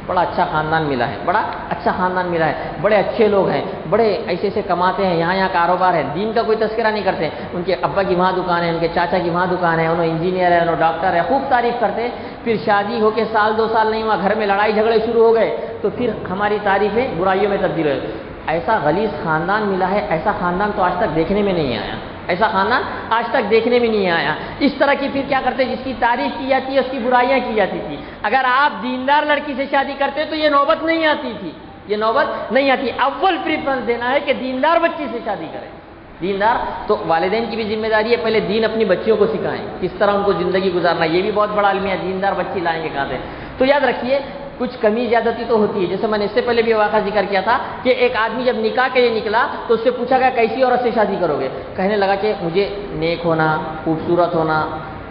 بڑا اچھا خاندان ملا ہے، بڑا اچھا خاندان ملا ہے، بڑے اچھے لوگ ہیں، بڑے ایسے ایسے کماتے ہیں، یہاں کاروبار ہے، دین کا کوئی تذکرہ نہیں کرتے، ان کے ابا کی وہاں دکان ہے، ان کے چاچا کی وہاں دکان ہے، انہوں انجینئر ہے، انہوں ڈاکٹر ہے، خوب تعریف کرتے ہیں، پھر شادی ہو کے سال 2 سال نہیں ہوا، گھر میں لڑائی جھگڑے شروع ہو گئے تو پھر ہماری تعریفیں برائیوں میں تبدیل ہوئے۔ ایسا غلیظ خاندان ملا ہے، ایسا خاندان تو آج تک دیکھنے میں نہیں آیا، ایسا خاندان آج تک دیکھنے میں نہیں آیا۔ اس طرح کی پھر کیا کرتے، جس کی تعریف کی جاتی ہے اس کی برائیاں کی جاتی تھی، اگر آپ دیندار لڑکی سے شادی کرتے تو یہ نوبت نہیں آتی تھی، یہ نوبت نہیں آتی۔ اول پریفرنس دینا ہے کہ دیندار بچی سے شادی کریں، دیندار۔ تو والدین کی بھی ذمہ داری ہے پہلے دین اپنی بچیوں کو سکھائیں، کس طرح ان کو زندگی گزارنا، یہ بھی بہت بڑا المیہ ہے، دیندار بچی لائیں گے کہاں سے؟ تو یاد رکھیے کچھ کمی زیادتی تو ہوتی ہے، جیسے میں نے اس سے پہلے بھی واقعہ ذکر کیا تھا کہ ایک آدمی جب نکاح کے لیے نکلا تو اس سے پوچھا گیا کیسی عورت سے شادی کرو گے؟ کہنے لگا کہ مجھے نیک ہونا، خوبصورت ہونا،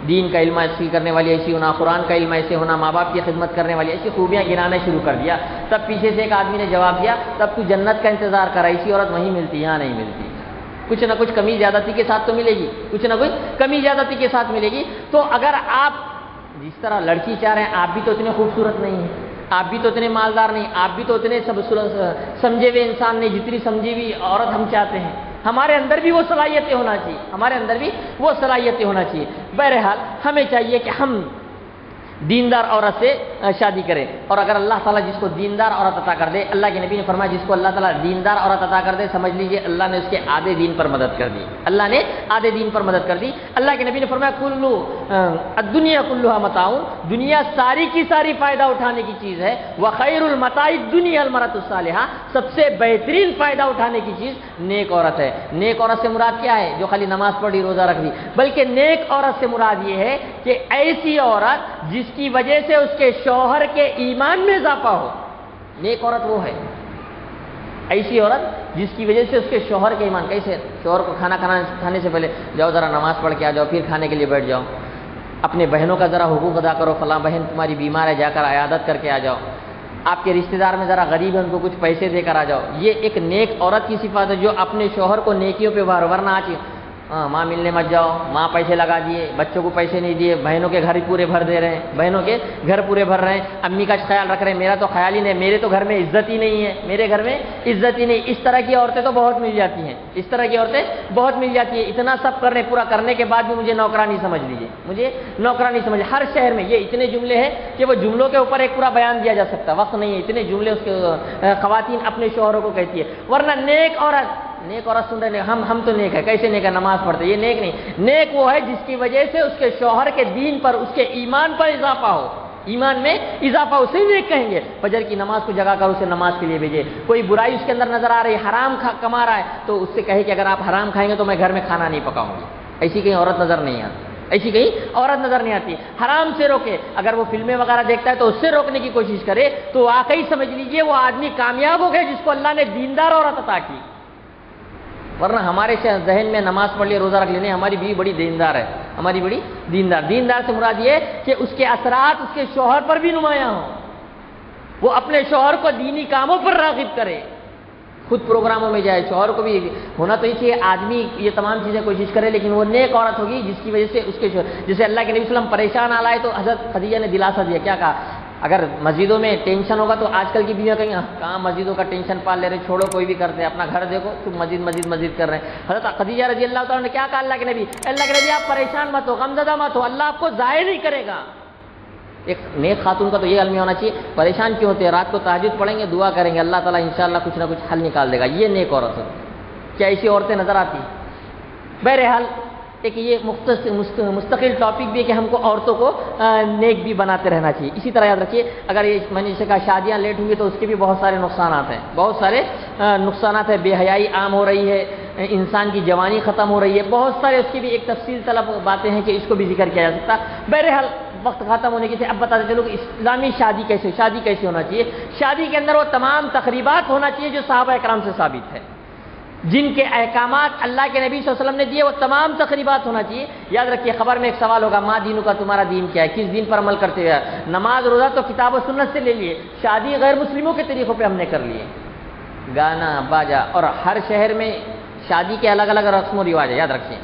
دین کا علم ایسی کرنے والی ایسی ہونا، قرآن کا علم ایسے ہونا، ماں باپ کی خدمت کرنے والی ایسی خوبیاں گنانا شروع کر دیا۔ تب پیچھے سے ایک آدمی نے جواب دیا تب تو جنت کا انتظار کر، ایسی عورت وہیں ملتی، یہاں نہیں ملتی، کچھ نہ کچھ کمی زیادتی کے ساتھ تو ملے گی، کچھ نہ کچھ کمی زیادتی کے ساتھ ملے گی۔ تو اگر آپ جس طرح لڑکی چاہ رہے ہیں، آپ بھی تو اتنے خوبصورت نہیں ہیں، آپ بھی تو اتنے مالدار نہیں، آپ بھی تو اتنے سمجھے ہوئے انسان نہیں جتنی سمجھی ہوئی عورت ہم چاہتے ہیں، ہمارے اندر بھی وہ صلاحیتیں ہونا چاہیے، ہمارے اندر بھی وہ صلاحیتیں ہونا چاہیے۔ بہرحال ہمیں چاہیے کہ ہم دیندار عورت سے شادی کرے، اور اگر اللہ تعالیٰ جس کو دیندار عورت عطا کر دے، اللہ کے نبی نے فرمایا جس کو اللہ تعالیٰ دیندار عورت عطا کر دے سمجھ لیجئے اللہ نے اس کے آدھے دین پر مدد کر دی، اللہ نے آدھے دین پر مدد کر دی۔ اللہ کے نبی نے فرمایا کلو الدنیا کلھا متاع، دنیا ساری کی ساری فائدہ اٹھانے کی چیز ہے، وخیر المتاع الدنیا المرأۃ الصالحہ، سب سے بہترین فائدہ اٹھانے کی چیز نیک عورت ہے۔ نیک عورت سے مراد کیا ہے؟ جو خالی نماز پڑھی روزہ رکھ دی، بلکہ نیک عورت سے مراد یہ ہے کہ ایسی عورت جس کی وجہ سے اس کے شوہر کے ایمان میں اضافہ ہو، نیک عورت وہ ہے، ایسی عورت جس کی وجہ سے اس کے شوہر کے ایمان، کیسے؟ شوہر کو کھانے سے پہلے جاؤ ذرا نماز پڑھ کے آ جاؤ، پھر کھانے کے لیے بیٹھ جاؤ، اپنے بہنوں کا ذرا حقوق ادا کرو، فلاں بہن تمہاری بیمار ہے جا کر عیادت کر کے آ جاؤ، آپ کے رشتہ دار میں ذرا غریب ہے ان کو کچھ پیسے دے کر آ جاؤ۔ یہ ایک نیک عورت کی صفات ہے جو اپنے شوہر کو نیکیوں پہ ورنہ آج ماں ملنے مت جاؤ، ماں پیسے لگا دیے، بچوں کو پیسے نہیں دیے، بہنوں کے گھر پورے بھر دے رہے ہیں، بہنوں کے گھر پورے بھر رہے ہیں، امی کا خیال رکھ رہے ہیں، میرا تو خیال ہی نہیں، میرے تو گھر میں عزت ہی نہیں ہے، میرے گھر میں عزت ہی نہیں۔ اس طرح کی عورتیں تو بہت مل جاتی ہیں، اس طرح کی عورتیں بہت مل جاتی ہیں، اتنا سب کرنے پورا کرنے کے بعد بھی مجھے نوکرانی سمجھ لیجیے، مجھے نوکرانی سمجھ۔ ہر شہر میں یہ اتنے جملے ہیں کہ وہ جملوں کے اوپر ایک پورا بیان دیا جا سکتا، وقت نہیں ہے، اتنے جملے اس کے خواتین اپنے شوہروں کو کہتی ہے۔ ورنہ نیک عورت سن رہے ہیں ہم تو نیک ہے، کیسے نیک ہے؟ نماز پڑھتے، یہ نیک نہیں، نیک وہ ہے جس کی وجہ سے اس کے شوہر کے دین پر، اس کے ایمان پر اضافہ ہو، ایمان میں اضافہ، اسے نیک کہیں گے۔ فجر کی نماز کو جگا کر اسے نماز کے لیے بھیجے، کوئی برائی اس کے اندر نظر آ رہی ہے، حرام کما رہا ہے تو اس سے کہے کہ اگر آپ حرام کھائیں گے تو میں گھر میں کھانا نہیں پکاؤں گی، ایسی کہیں عورت نظر نہیں آتی، ایسی کہیں عورت نظر نہیں آتی۔ حرام سے روکے، اگر وہ فلمیں وغیرہ دیکھتا ہے تو اس سے روکنے کی کوشش کرے، تو واقعی سمجھ لیجئے وہ آدمی کامیاب ہو گئے جس کو اللہ نے دیندار عورت عطا کی۔ ورنہ ہمارے ذہن میں نماز پڑھ لیے روزہ رکھ لینے، ہماری بیوی بڑی دیندار ہے، ہماری بڑی دیندار سے مراد یہ کہ اس کے اثرات اس کے شوہر پر بھی نمایاں ہوں، وہ اپنے شوہر کو دینی کاموں پر راغب کرے، خود پروگراموں میں جائے، شوہر کو بھی ہونا تو یہ چاہیے آدمی یہ تمام چیزیں کوشش کرے، لیکن وہ نیک عورت ہوگی جس کی وجہ سے اس کے جیسے اللہ کے نبی صلی اللہ علیہ وسلم پریشان آ لائے تو حضرت خدیجہ نے دلاسا دیا، کیا کہا؟ اگر مسجدوں میں ٹینشن ہوگا تو آج کل کی بیویاں کہیں کہاں مسجدوں کا ٹینشن پال لے رہے، چھوڑو کوئی بھی کرتے ہیں، اپنا گھر دیکھو تو مسجد مسجد مسجد کر رہے ہیں۔ حضرت خدیجہ رضی اللہ تعالیٰ نے کیا کہا اللہ کے نبی آپ پریشان مت ہو، غمزدہ مت ہو، اللہ آپ کو ضائع نہیں کرے گا۔ ایک نیک خاتون کا تو یہ علم ہونا چاہیے، پریشان کیوں ہوتے ہیں، رات کو تہجد پڑھیں گے، دعا کریں گے، اللہ تعالیٰ انشاءاللہ کچھ نہ کچھ حل نکال دے گا، یہ نیک عورت ہے۔ کیا ایسی عورتیں نظر آتی؟ بہرحال ایک یہ مستقل ٹاپک بھی ہے کہ ہم کو عورتوں کو نیک بھی بناتے رہنا چاہیے۔ اسی طرح یاد رکھیے، اگر یہ میں نے جیسے کہا شادیاں لیٹ ہوئی تو اس کے بھی بہت سارے نقصانات ہیں، بہت سارے نقصانات ہیں، بے حیائی عام ہو رہی ہے، انسان کی جوانی ختم ہو رہی ہے، بہت سارے اس کی بھی ایک تفصیل طلب باتیں ہیں کہ اس کو بھی ذکر کیا جا سکتا۔ بہرحال وقت ختم ہونے کی سے اب بتاتے چلو کہ اسلامی شادی کیسے ہونا چاہیے۔ شادی کے اندر وہ تمام تقریبات ہونا چاہیے جو صحابہ کرام سے ثابت ہے، جن کے احکامات اللہ کے نبی صلی اللہ علیہ وسلم نے دیے، وہ تمام تقریبات ہونا چاہیے۔ یاد رکھیے خبر میں ایک سوال ہوگا، ماں دینوں کا، تمہارا دین کیا ہے، کس دین پر عمل کرتے ہوئے؟ نماز روزہ تو کتاب و سنت سے لے لیے، شادی غیر مسلموں کے طریقوں پہ ہم نے کر لیے، گانا باجا، اور ہر شہر میں شادی کے الگ الگ رسم و رواج ہے۔ یاد رکھیے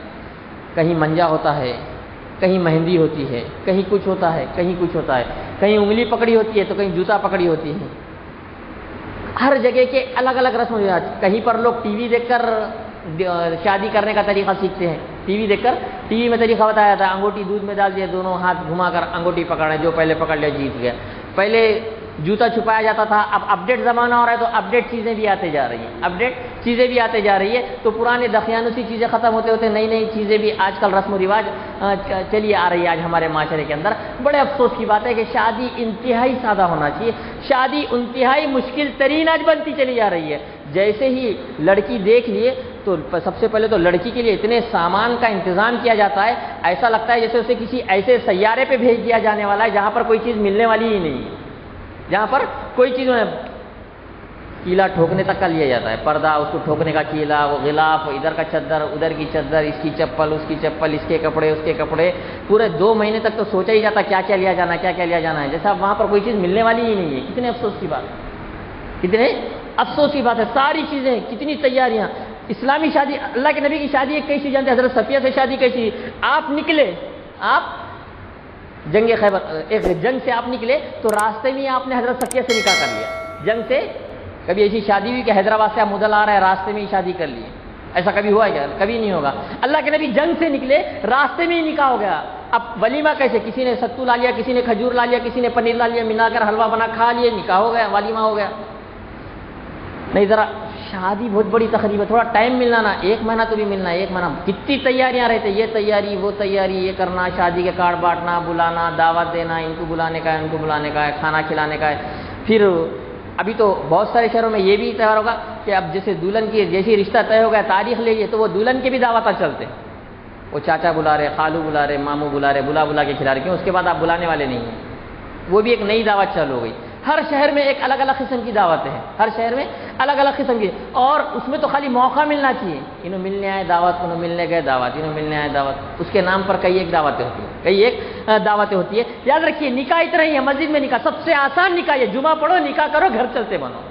کہیں منجا ہوتا ہے، کہیں مہندی ہوتی ہے، کہیں کچھ ہوتا ہے، کہیں کچھ ہوتا ہے، کہیں انگلی پکڑی ہوتی ہے تو کہیں جوتا پکڑی ہوتی ہے، ہر جگہ کے الگ الگ رسم و رواج۔ کہیں پر لوگ ٹی وی دیکھ کر شادی کرنے کا طریقہ سیکھتے ہیں، ٹی وی دیکھ کر، ٹی وی میں طریقہ بتایا جاتا ہے، انگوٹھی دودھ میں ڈال دیا، دونوں ہاتھ گھما کر انگوٹھی پکڑنا، جو پہلے پکڑ لیا جیت گیا۔ پہلے جوتا چھپایا جاتا تھا، اب اپڈیٹ زمانہ ہو رہا ہے تو اپڈیٹ چیزیں بھی آتے جا رہی ہیں، تو پرانے دقیانوسی چیزیں ختم ہوتے ہوتے نئی نئی چیزیں بھی آج کل رسم و رواج چلی آ رہی ہے آج ہمارے معاشرے کے اندر۔ بڑے افسوس کی بات ہے کہ شادی انتہائی سادہ ہونا چاہیے، شادی انتہائی مشکل ترین آج بنتی چلی جا رہی ہے۔ جیسے ہی لڑکی دیکھ لیے تو سب سے پہلے تو لڑکی کے لیے اتنے سامان کا انتظام کیا جاتا ہے، ایسا لگتا ہے جیسے اسے کسی ایسے سیارے پہ بھیج دیا جانے والا ہے جہاں پر کوئی چیز ملنے والی ہی نہیں ہے، جہاں پر کوئی چیز کیلا ٹھوکنے تک کا لیا جاتا ہے، پردہ، اس کو ٹھوکنے کا کیلا، وہ غلاف، ادھر کا چادر، ادھر کی چادر، اس کی چپل، اس کی چپل، اس کے کپڑے، اس کے کپڑے، پورے 2 مہینے تک تو سوچا ہی جاتا کیا کیا لیا جانا ہے، کیا کیا لیا جانا ہے، جیسا وہاں پر کوئی چیز ملنے والی ہی نہیں ہے۔ کتنے افسوس کی بات ہے، کتنے افسوس کی بات ہے، ساری چیزیں، کتنی تیاریاں۔ اسلامی شادی، اللہ کے نبی کی شادی ایک کیسی جانتے ہیں، حضرت صفیہ سے شادی کیسی؟ آپ نکلے، آپ جنگ خیبر، ایک جنگ سے آپ نکلے تو راستے میں آپ نے حضرت صفیہ سے نکاح کر لیا جنگ سے۔ کبھی ایسی شادی ہوئی کہ حیدرآباد سے آپ مدل آ رہا ہے، راستے میں ہی شادی کر لیے؟ ایسا کبھی ہوا ہے کیا؟ کبھی نہیں ہوگا۔ اللہ کے نبی جنگ سے نکلے، راستے میں ہی نکاح ہو گیا۔ اب ولیمہ کیسے؟ کسی نے ستو لا لیا، کسی نے کھجور لا لیا، کسی نے پنیر لا لیا، ملا کر حلوہ بنا کھا لیے، نکاح ہو گیا، ولیمہ ہو گیا۔ نہیں، ذرا شادی بہت بڑی تقریب ہے، تھوڑا ٹائم ملنا نا، 1 مہینہ تو بھی ملنا ہے، 1 مہینہ کتنی تیاریاں رہتے، یہ تیاری وہ تیاری، یہ کرنا، شادی کے کارڈ بانٹنا، بلانا، دعوت دینا، ان کو بلانے کا ہے، ان کو بلانے کا ہے، کھانا کھلانے کا ہے۔ پھر ابھی تو بہت سارے شہروں میں یہ بھی تہوار ہوگا کہ اب جیسے دلہن کی جیسی رشتہ طے ہو گیا، تاریخ لے لیے، تو وہ دلہن کے بھی دعوتیں چلتے، وہ چاچا بلا رہے، خالو بلا رہے، ماموں بلا رہے، بلا کے کھلا رہے، کیوں؟ اس کے بعد آپ بلانے والے نہیں ہیں، وہ بھی ایک نئی دعوت چل ہو گئی۔ ہر شہر میں ایک الگ الگ قسم کی دعوتیں ہیں، ہر شہر میں الگ الگ قسم کی، اور اس میں تو خالی موقع ملنا چاہیے، انہوں ملنے آئے دعوت، انہوں ملنے گئے دعوت، انہوں ملنے آئے دعوت، اس کے نام پر کئی ایک دعوتیں ہوتی ہیں، کئی ایک دعوتیں ہوتی ہے۔ یاد رکھیے نکاح اتنا ہی ہے، مسجد میں نکاح سب سے آسان نکاح ہے، جمعہ پڑھو، نکاح کرو، گھر چلتے بنو۔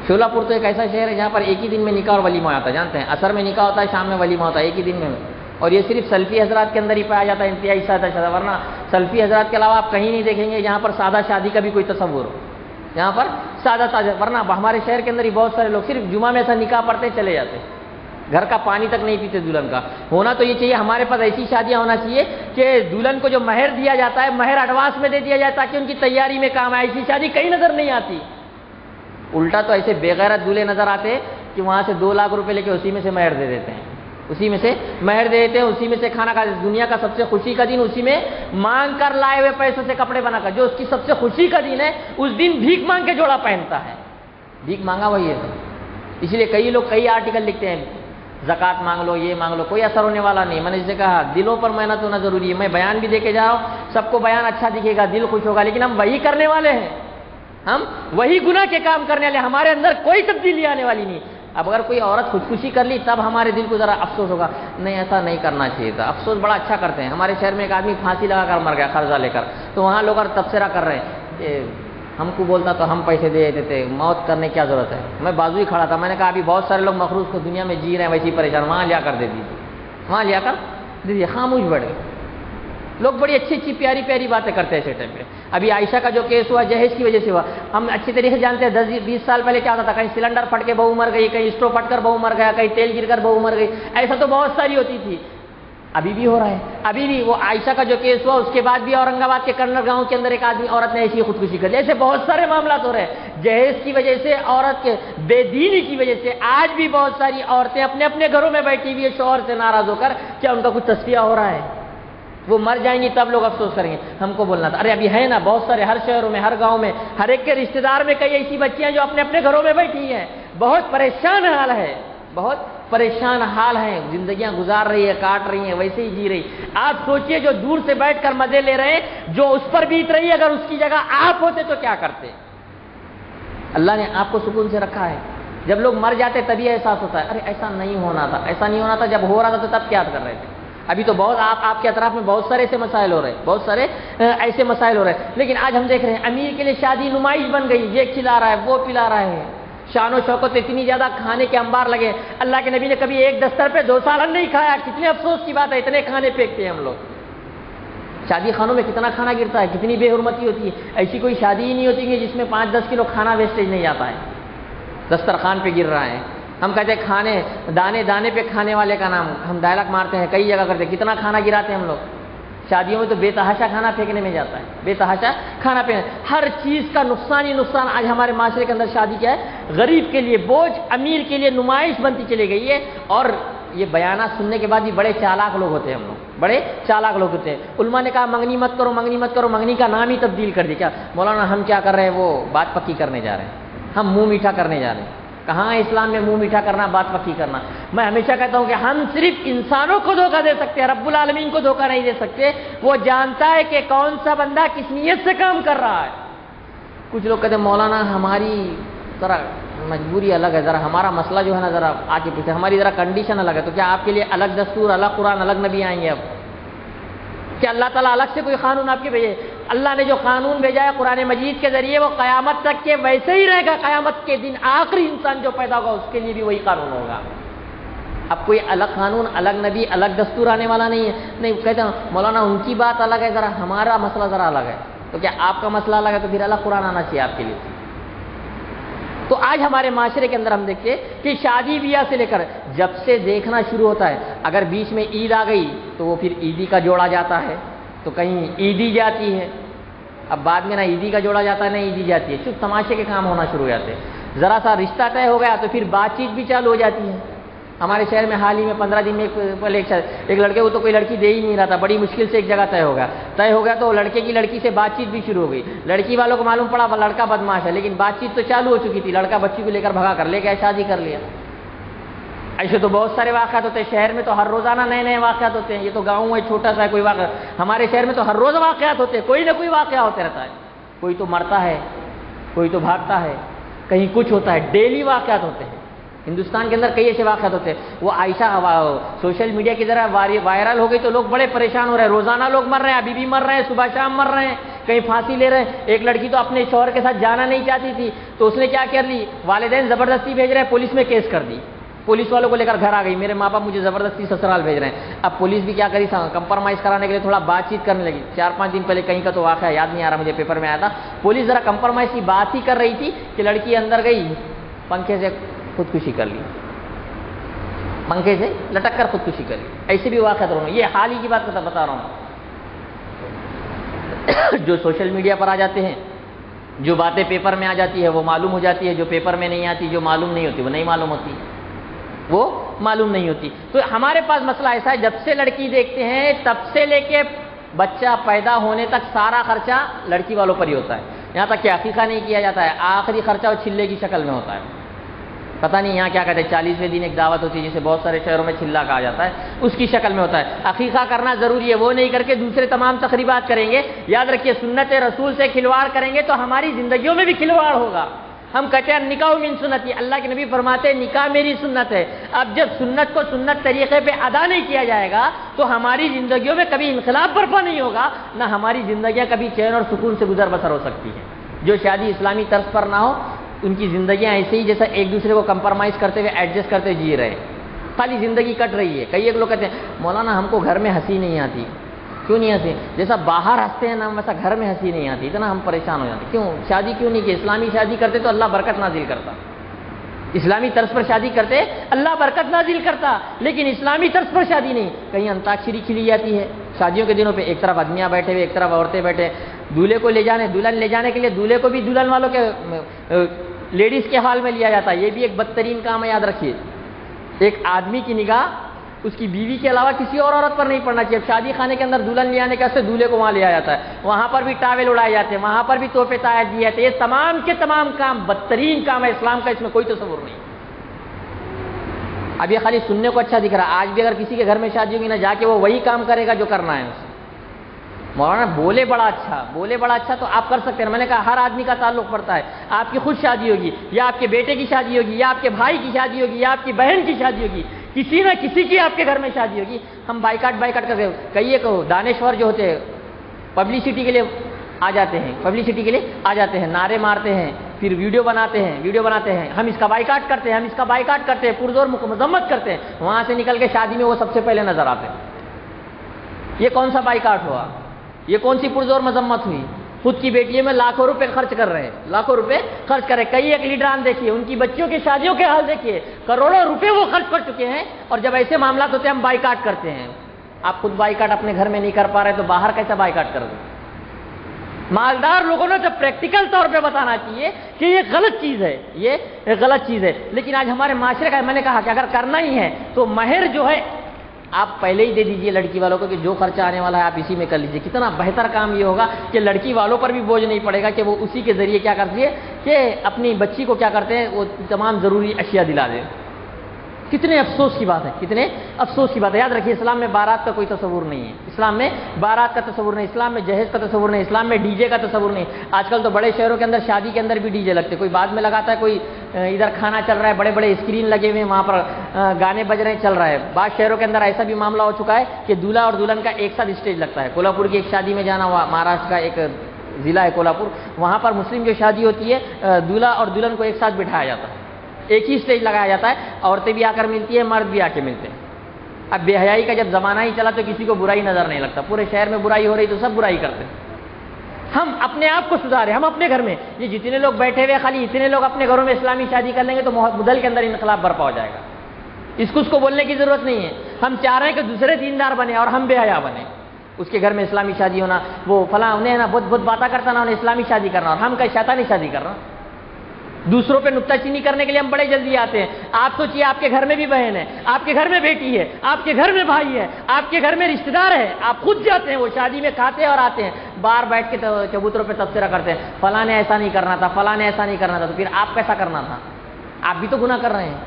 شولہ پور تو ایک ایسا شہر ہے جہاں پر ایک ہی دن میں نکاح اور ولیمہ ہوتا ہے، جانتے ہیں؟ عصر میں نکاح ہوتا ہے، شام میں ولیمہ ہوتا ہے، ایک ہی دن میں، اور یہ صرف سلفی حضرات کے اندر ہی پایا جاتا ہے، انتہائی سادہ شادہ، ورنہ سلفی حضرات کے علاوہ آپ کہیں نہیں دیکھیں گے جہاں پر سادہ شادی کا بھی کوئی تصور ہو، یہاں پر سادہ، ورنہ ہمارے شہر کے اندر ہی بہت سارے لوگ صرف جمعہ میں ایسا نکاح پڑھتے چلے جاتے، گھر کا پانی تک نہیں پیتے دلہن کا۔ ہونا تو یہ چاہیے، ہمارے پاس ایسی شادیاں ہونا چاہیے کہ دلہن کو جو مہر دیا جاتا ہے، مہر ایڈوانس میں دے دیا جائے تاکہ ان کی تیاری میں کام آئے۔ ایسی شادی کہیں نظر نہیں آتی، الٹا تو ایسے بے غیرت دولہے نظر آتے کہ وہاں سے 2 لاکھ روپے لے کے اسی میں سے مہر دے دیتے ہیں، اسی میں سے مہر دے دیتے ہیں، اسی میں سے کھانا کھاتے ہیں۔ دنیا کا سب سے خوشی کا دن اسی میں مانگ کر لائے ہوئے پیسوں سے کپڑے بنا کر، جو اس کی سب سے خوشی کا دن ہے، اس دن بھیک مانگ کے جوڑا پہنتا ہے، بھیک مانگا وہی ہے۔ اس لیے کئی لوگ کئی آرٹیکل لکھتے ہیں، زکوٰۃ مانگ لو، یہ مانگ لو، کوئی اثر ہونے والا نہیں۔ میں نے جسے کہا دلوں پر محنت ہونا ضروری ہے، میں بیان بھی دے کے جا رہا ہوں، سب کو بیان اچھا دکھے گا، دل خوش ہوگا، لیکن ہم وہی کرنے والے ہیں، ہم وہی گناہ کے کام کرنے والے، ہمارے اندر کوئی تبدیلی آنے والی نہیں۔ اب اگر کوئی عورت خودکشی کر لی تب ہمارے دل کو ذرا افسوس ہوگا، نہیں ایسا نہیں کرنا چاہیے تھا۔ افسوس بڑا اچھا کرتے ہیں، ہمارے شہر میں ایک آدمی پھانسی لگا کر مر گیا قرضہ لے کر، تو وہاں لوگ تبصرہ کر رہے ہیں کہ ہم کو بولتا تو ہم پیسے دے دیتے، موت کرنے کیا ضرورت ہے۔ میں بازو ہی کھڑا تھا، میں نے کہا ابھی بہت سارے لوگ مخروض کو دنیا میں جی رہے ہیں، ویسے ہی پریشان، وہاں لیا کر دے دیجیے، وہاں لیا کر دے دیجیے، خاموش بیٹھ گئے۔ لوگ بڑی اچھی اچھی پیاری پیاری باتیں کرتے ہیں ایسے ٹائم پہ. ابھی عائشہ کا جو کیس ہوا جہیز کی وجہ سے ہوا, ہم اچھی طریقے سے جانتے ہیں 10-20 سال پہلے کیا ہوتا تھا, کہیں سلنڈر پھٹ کے بہو مر گئی, کہیں اسٹوو پھٹ کر بہو مر گیا, کہیں تیل گر کر بہو مر گئی, ایسا تو بہت ساری ہوتی تھی. ابھی بھی ہو رہا ہے, ابھی بھی وہ عائشہ کا جو کیس ہوا اس کے بعد بھی اورنگ آباد کے کرنل گاؤں کے اندر ایک آدمی عورت نے ایسی خودکشی کر لی. ایسے بہت سارے معاملات ہو رہے ہیں جہیز کی وجہ سے, عورت کے بے دینی کی وجہ سے. آج بھی بہت ساری عورتیں اپنے اپنے گھروں میں بیٹھی ہوئی ہے شوہر سے ناراض ہو کر, کیا ان کا کچھ تصفیہ ہو رہا ہے؟ وہ مر جائیں گی تب لوگ افسوس کریں گے. ہم کو بولنا تھا, ارے ابھی ہے نا بہت سارے, ہر شہروں میں, ہر گاؤں میں, ہر ایک کے رشتہ دار میں کئی ایسی بچیاں جو اپنے اپنے گھروں میں بیٹھی ہیں, بہت پریشان حال ہے, بہت پریشان حال ہیں, زندگیاں گزار رہی ہے, کاٹ رہی ہیں, ویسے ہی جی رہی. آپ سوچئے جو دور سے بیٹھ کر مزے لے رہے ہیں, جو اس پر بیت رہی ہے, اگر اس کی جگہ آپ ہوتے تو کیا کرتے؟ اللہ نے آپ کو سکون سے رکھا ہے. جب لوگ مر جاتے تبھی احساس ہوتا ہے, ارے ایسا نہیں ہونا تھا, ایسا نہیں ہونا تھا. جب ہو رہا تھا تو تب کیا کر رہے تھے؟ ابھی تو بہت آپ کے اطراف میں بہت سارے ایسے مسائل ہو رہے ہیں, بہت سارے ایسے مسائل ہو رہے ہیں. لیکن آج ہم دیکھ رہے ہیں امیر کے لیے شادی نمائش بن گئی, یہ کھلا رہا ہے, وہ پلا رہا ہے, شان و شوکت اتنی زیادہ, کھانے کے انبار لگے. اللہ کے نبی نے کبھی ایک دستر پہ 2 سالن نہیں کھایا. کتنے افسوس کی بات ہے, اتنے کھانے پھینکتے ہیں ہم لوگ. شادی خانوں میں کتنا کھانا گرتا ہے, کتنی بے حرمتی ہوتی ہے. ایسی کوئی شادی ہی نہیں ہوتی کہ جس میں 5-10 کلو کھانا ویسٹیج نہیں جاتا ہے, دسترخوان پہ گر رہا ہے. ہم کہتے ہیں کھانے دانے دانے پہ کھانے والے کا نام, ہم ڈائلاگ مارتے ہیں, کئی جگہ کرتے ہیں, کتنا کھانا گراتے ہیں ہم لوگ. شادیوں میں تو بے تحاشا کھانا پھینکنے میں جاتا ہے, بے تحاشا کھانا پھینکنے. ہر چیز کا نقصان ہی نقصان. آج ہمارے معاشرے کے اندر شادی کیا ہے, غریب کے لیے بوجھ, امیر کے لیے نمائش بنتی چلی گئی ہے. اور یہ بیانات سننے کے بعد بھی بڑے چالاک لوگ ہوتے ہیں ہم لوگ, بڑے چالاک لوگ ہوتے ہیں. علماء نے کہا منگنی مت کرو, منگنی مت کرو, منگنی کا نام ہی تبدیل کر دیا. کیا مولانا ہم کیا کر رہے ہیں, وہ بات پکی کرنے جا رہے ہیں, ہم منہ میٹھا کرنے جا رہے ہیں. کہاں اسلام میں منہ میٹھا کرنا, بات پکی کرنا. میں ہمیشہ کہتا ہوں کہ ہم صرف انسانوں کو دھوکہ دے سکتے ہیں, رب العالمین کو دھوکہ نہیں دے سکتے. وہ جانتا ہے کہ کون سا بندہ کس نیت سے کام کر رہا ہے. کچھ لوگ کہتے ہیں مولانا ہماری ذرا مجبوری الگ ہے, ذرا ہمارا مسئلہ جو ہے نا ذرا آگے پیچھے, ہماری ذرا کنڈیشن الگ ہے. تو کیا آپ کے لیے الگ دستور, الگ قرآن, الگ نبی آئیں گے؟ اب کہ اللہ تعالیٰ الگ سے کوئی قانون آپ کے بھیجے؟ اللہ نے جو قانون بھیجا ہے قرآن مجید کے ذریعے, وہ قیامت تک کے ویسے ہی رہے گا. قیامت کے دن آخری انسان جو پیدا ہوگا اس کے لیے بھی وہی قانون ہوگا. اب کوئی الگ قانون, الگ نبی, الگ دستور آنے والا نہیں ہے. نہیں کہتے ہیں مولانا ان کی بات الگ ہے, ذرا ہمارا مسئلہ ذرا الگ ہے. تو کیا آپ کا مسئلہ الگ ہے تو پھر الگ قرآن آنا چاہیے آپ کے لیے. تو آج ہمارے معاشرے کے اندر ہم دیکھتے کہ شادی بیاہ سے لے کر جب سے دیکھنا شروع ہوتا ہے, اگر بیچ میں عید آ گئی تو وہ پھر عیدی کا جوڑا جاتا ہے, تو کہیں عیدی جاتی ہے. اب بعد میں نہ عیدی کا جوڑا جاتا ہے نہ عیدی جاتی ہے, صرف تماشے کے کام ہونا شروع ہو جاتے ہیں. ذرا سا رشتہ طے ہو گیا تو پھر بات چیت بھی چالو ہو جاتی ہے. ہمارے شہر میں حال ہی میں 15 دن میں ایک لڑکے کو تو کوئی لڑکی دے ہی نہیں رہا تھا, بڑی مشکل سے ایک جگہ طے ہو گیا تو لڑکے کی لڑکی سے بات چیت بھی شروع ہو گئی. لڑکی والوں کو معلوم پڑا لڑکا بدماش ہے, لیکن بات چیت تو چالو ہو چکی تھی. لڑکا بچی کو لے کر بھگا کر لے گیا, شادی کر لیا. ایسے تو بہت سارے واقعات ہوتے ہیں شہر میں, تو ہر روزانہ نئے نئے واقعات ہوتے ہیں. یہ تو گاؤں ہے, چھوٹا سا ہے, کوئی واقعہ. ہمارے شہر میں تو ہر روز واقعات ہوتے ہیں, کوئی نہ کوئی واقعہ ہوتا رہتا ہے. کوئی تو مرتا ہے, کوئی تو بھاگتا ہے, کہیں کچھ ہوتا ہے. ڈیلی واقعات ہوتے ہیں. ہندوستان کے اندر کئی ایسے واقعات ہوتے ہیں. وہ عائشہ سوشل میڈیا کی ذرا وائرل ہو گئی تو لوگ بڑے پریشان ہو رہے ہیں. روزانہ لوگ مر رہے ہیں, ابھی بھی مر رہے ہیں, صبح شام مر رہے ہیں, کہیں پھانسی لے رہے ہیں. ایک لڑکی تو اپنے شوہر کے ساتھ جانا نہیں چاہتی تھی, تو اس نے کیا کر لی, والدین زبردستی بھیج رہے ہیں, پولیس میں کیس کر دی. پولیس والوں کو لے کر گھر آ گئی, میرے ماں باپ مجھے زبردستی سسرال بھیج رہے ہیں. اب پولیس بھی کیا کری, کمپرمائز کرانے کے لیے تھوڑا بات چیت کرنے لگی. 4-5 دن پہلے کہیں کا تو واقعہ یاد نہیں آ رہا مجھے, پیپر میں آیا تھا. پولیس ذرا کمپرمائز کی بات ہی کر رہی تھی کہ لڑکی اندر گئی, پنکھے سے خودکشی کر لی, پنکھے سے لٹک کر خودکشی کر لی. ایسے بھی واقعات رہا ہوں, یہ حال ہی کی بات بتا رہا ہوں. جو سوشل میڈیا پر آ جاتے ہیں, جو باتیں پیپر میں آ جاتی ہے وہ معلوم ہو جاتی ہے, جو پیپر میں نہیں آتی, جو معلوم نہیں ہوتی وہ نہیں معلوم ہوتی, وہ معلوم نہیں ہوتی. تو ہمارے پاس مسئلہ ایسا ہے, جب سے لڑکی دیکھتے ہیں تب سے لے کے بچہ پیدا ہونے تک سارا خرچہ لڑکی والوں پر ہی ہوتا ہے. یہاں تک کہ عقیقہ نہیں کیا جاتا ہے, آخری خرچہ وہ چلے کی شکل میں ہوتا ہے. پتہ نہیں یہاں کیا کہتے ہیں, 40ویں دن ایک دعوت ہوتی ہے جسے بہت سارے شہروں میں چلہ کہا جاتا ہے, اس کی شکل میں ہوتا ہے. عقیقہ کرنا ضروری ہے, وہ نہیں کر کے دوسرے تمام تقریبات کریں گے. یاد رکھیے سنت رسول سے کھلواڑ کریں گے تو ہماری زندگیوں میں بھی کھلواڑ ہوگا. ہم کہتے ہیں نکاح من سنتی, اللہ کے نبی فرماتے ہیں نکاح میری سنت ہے. اب جب سنت کو سنت طریقے پہ ادا نہیں کیا جائے گا تو ہماری زندگیوں میں کبھی انقلاب برپا نہیں ہوگا, نہ ہماری زندگیاں کبھی چین اور سکون سے گزر بسر ہو سکتی ہیں. جو شادی اسلامی طرز پر نہ ہو ان کی زندگیاں ایسے ہی جیسا ایک دوسرے کو کمپرمائز کرتے ہوئے ایڈجسٹ کرتے جی رہے, خالی زندگی کٹ رہی ہے. کئی ایک لوگ کہتے ہیں مولانا ہم کو گھر میں ہنسی نہیں آتی, کیوں نہیں ہنسی؟ جیسا باہر ہنستے ہیں نا ویسا گھر میں ہنسی نہیں آتی، اتنا ہم پریشان ہو جاتے ہیں۔ کیوں شادی کیوں نہیں کی؟ اسلامی شادی کرتے تو اللہ برکت نازل کرتا، اسلامی طرز پر شادی کرتے اللہ برکت نازل کرتا، لیکن اسلامی طرز پر شادی نہیں، کہیں انتاکشری کھیلی جاتی ہے شادیوں کے دنوں پہ، ایک طرف آدمیاں بیٹھے ہوئے ایک طرف عورتیں بیٹھے، دولہے کو لے جانے، دلہن لے جانے کے لیے دولہے کو بھی دلہن والوں کے لیڈیز کے حال میں لیا جاتا ہے۔ یہ بھی ایک بدترین کام ہے، یاد رکھیے، ایک آدمی کی نگاہ اس کی بیوی کے علاوہ کسی اور عورت پر نہیں پڑنا چاہیے۔ اب شادی خانے کے اندر دلہن لے آنے کے واسطے دولہے کو وہاں لیا جاتا ہے، وہاں پر بھی ٹاول اڑائے جاتے ہیں، وہاں پر بھی تحفے تحائف دیے جاتے ہیں۔ یہ تمام کے تمام کام بدترین کام ہے اسلام کا، اس میں کوئی تصور نہیں۔ اب یہ خالی سننے کو اچھا دکھ رہا ہے، آج بھی اگر کسی کے گھر میں شادی ہوگی نا، جا کے وہ وہی کام کرے گا جو کرنا ہے اسے۔ مولانا بولے بڑا اچھا تو آپ کر سکتے ہیں، میں نے کہا ہر آدمی کا تعلق پڑتا ہے۔ آپ کی خود شادی ہوگی یا آپ کے بیٹے کی شادی ہوگی یا آپ کے بھائی کی شادی ہوگی یا آپ کی بہن کی شادی ہوگی، کسی نہ کسی کی آپ کے گھر میں شادی ہوگی، ہم بائیکاٹ کرتے ہیں۔ کئی دانشور جو ہوتے ہیں پبلسٹی کے لیے آ جاتے ہیں، نعرے مارتے ہیں، پھر ویڈیو بناتے ہیں، ہم اس کا بائیکاٹ کرتے ہیں، پرزور مذمت کرتے ہیں، وہاں سے نکل کے شادی میں وہ سب سے پہلے نظر آتے ہیں۔ یہ کون سا بائیکاٹ ہوا؟ یہ کون سی پرزور مذمت ہوئی؟ خود کی بیٹیوں میں لاکھوں روپے خرچ کر رہے ہیں، کئی ایک لیڈران دیکھیے، ان کی بچیوں کی شادیوں کے حال دیکھیے، کروڑوں روپے وہ خرچ کر چکے ہیں، اور جب ایسے معاملات ہوتے ہیں ہم بائیکاٹ کرتے ہیں۔ آپ خود بائیکاٹ اپنے گھر میں نہیں کر پا رہے تو باہر کیسا بائیکاٹ کرو گے؟ مالدار لوگوں نے تو پریکٹیکل طور پہ بتانا چاہیے کہ یہ غلط چیز ہے، لیکن آج ہمارے معاشرے کا، میں نے کہا کہ اگر کرنا ہی ہے تو مہر جو ہے آپ پہلے ہی دے دیجئے لڑکی والوں کو کہ جو خرچہ آنے والا ہے آپ اسی میں کر لیجئے۔ کتنا بہتر کام یہ ہوگا کہ لڑکی والوں پر بھی بوجھ نہیں پڑے گا کہ وہ اسی کے ذریعے کیا کرتی ہے کہ اپنی بچی کو کیا کرتے ہیں، وہ تمام ضروری اشیاء دلا دیں۔ کتنے افسوس کی بات ہے، یاد رکھیے اسلام میں بارات کا کوئی تصور نہیں ہے، اسلام میں بارات کا تصور نہیں، اسلام میں جہیز کا تصور نہیں، اسلام میں ڈی جے کا تصور نہیں۔ آج کل تو بڑے شہروں کے اندر شادی کے اندر بھی ڈی جے لگتے، کوئی بعد میں لگاتا ہے، کوئی ادھر کھانا چل رہا ہے، بڑے بڑے اسکرین لگے ہوئے ہیں، وہاں پر گانے بج رہے ہیں، چل رہا ہے۔ بعض شہروں کے اندر ایسا بھی معاملہ ہو چکا ہے کہ دولہا اور دلہن کا ایک ساتھ اسٹیج لگتا ہے۔ کولہاپور کی ایک شادی میں جانا ہوا، مہاراشٹر کا ایک ضلع ہے کولہاپور، وہاں پر مسلم جو شادی ہوتی ہے دولہا اور دلہن کو ایک ساتھ بٹھایا جاتا ہے، ایک ہی اسٹیج لگایا جاتا ہے، عورتیں بھی آ کر ملتی ہیں، مرد بھی آ کے ملتے ہیں۔ اب بے حیائی کا جب زمانہ ہی چلا تو کسی کو برائی نظر نہیں لگتا، پورے شہر میں برائی ہو رہی تو سب برائی کرتے ہیں۔ ہم اپنے آپ کو سدھارے، ہم اپنے گھر میں یہ جتنے لوگ بیٹھے ہوئے خالی اتنے لوگ اپنے گھروں میں اسلامی شادی کر لیں گے تو ملک کے اندر انقلاب برپا ہو جائے گا۔ اس کو بولنے کی ضرورت نہیں ہے، ہم چاہ رہے ہیں کہ دوسرے دیندار بنے اور ہم بے حیا بنے، اس کے گھر میں اسلامی شادی ہونا، وہ فلاں انہیں نا بہت باتیں کرتا نا، انہیں اسلامی شادی کرنا، اور ہم کہیں شیطانی شادی کرنا۔ دوسروں پہ نکتہ چینی کرنے کے لیے ہم بڑے جلدی آتے ہیں۔ آپ سوچیے آپ کے گھر میں بھی بہن ہے، آپ کے گھر میں بیٹی ہے، آپ کے گھر میں بھائی ہے، آپ کے گھر میں رشتہ دار ہے، آپ خود جاتے ہیں وہ شادی میں، کھاتے ہیں اور آتے ہیں، باہر بیٹھ کے چبوتروں پہ تبصرہ کرتے ہیں، فلاں نے ایسا نہیں کرنا تھا، فلاں نے ایسا نہیں کرنا تھا، تو پھر آپ کیسا کرنا تھا؟ آپ بھی تو گناہ کر رہے ہیں۔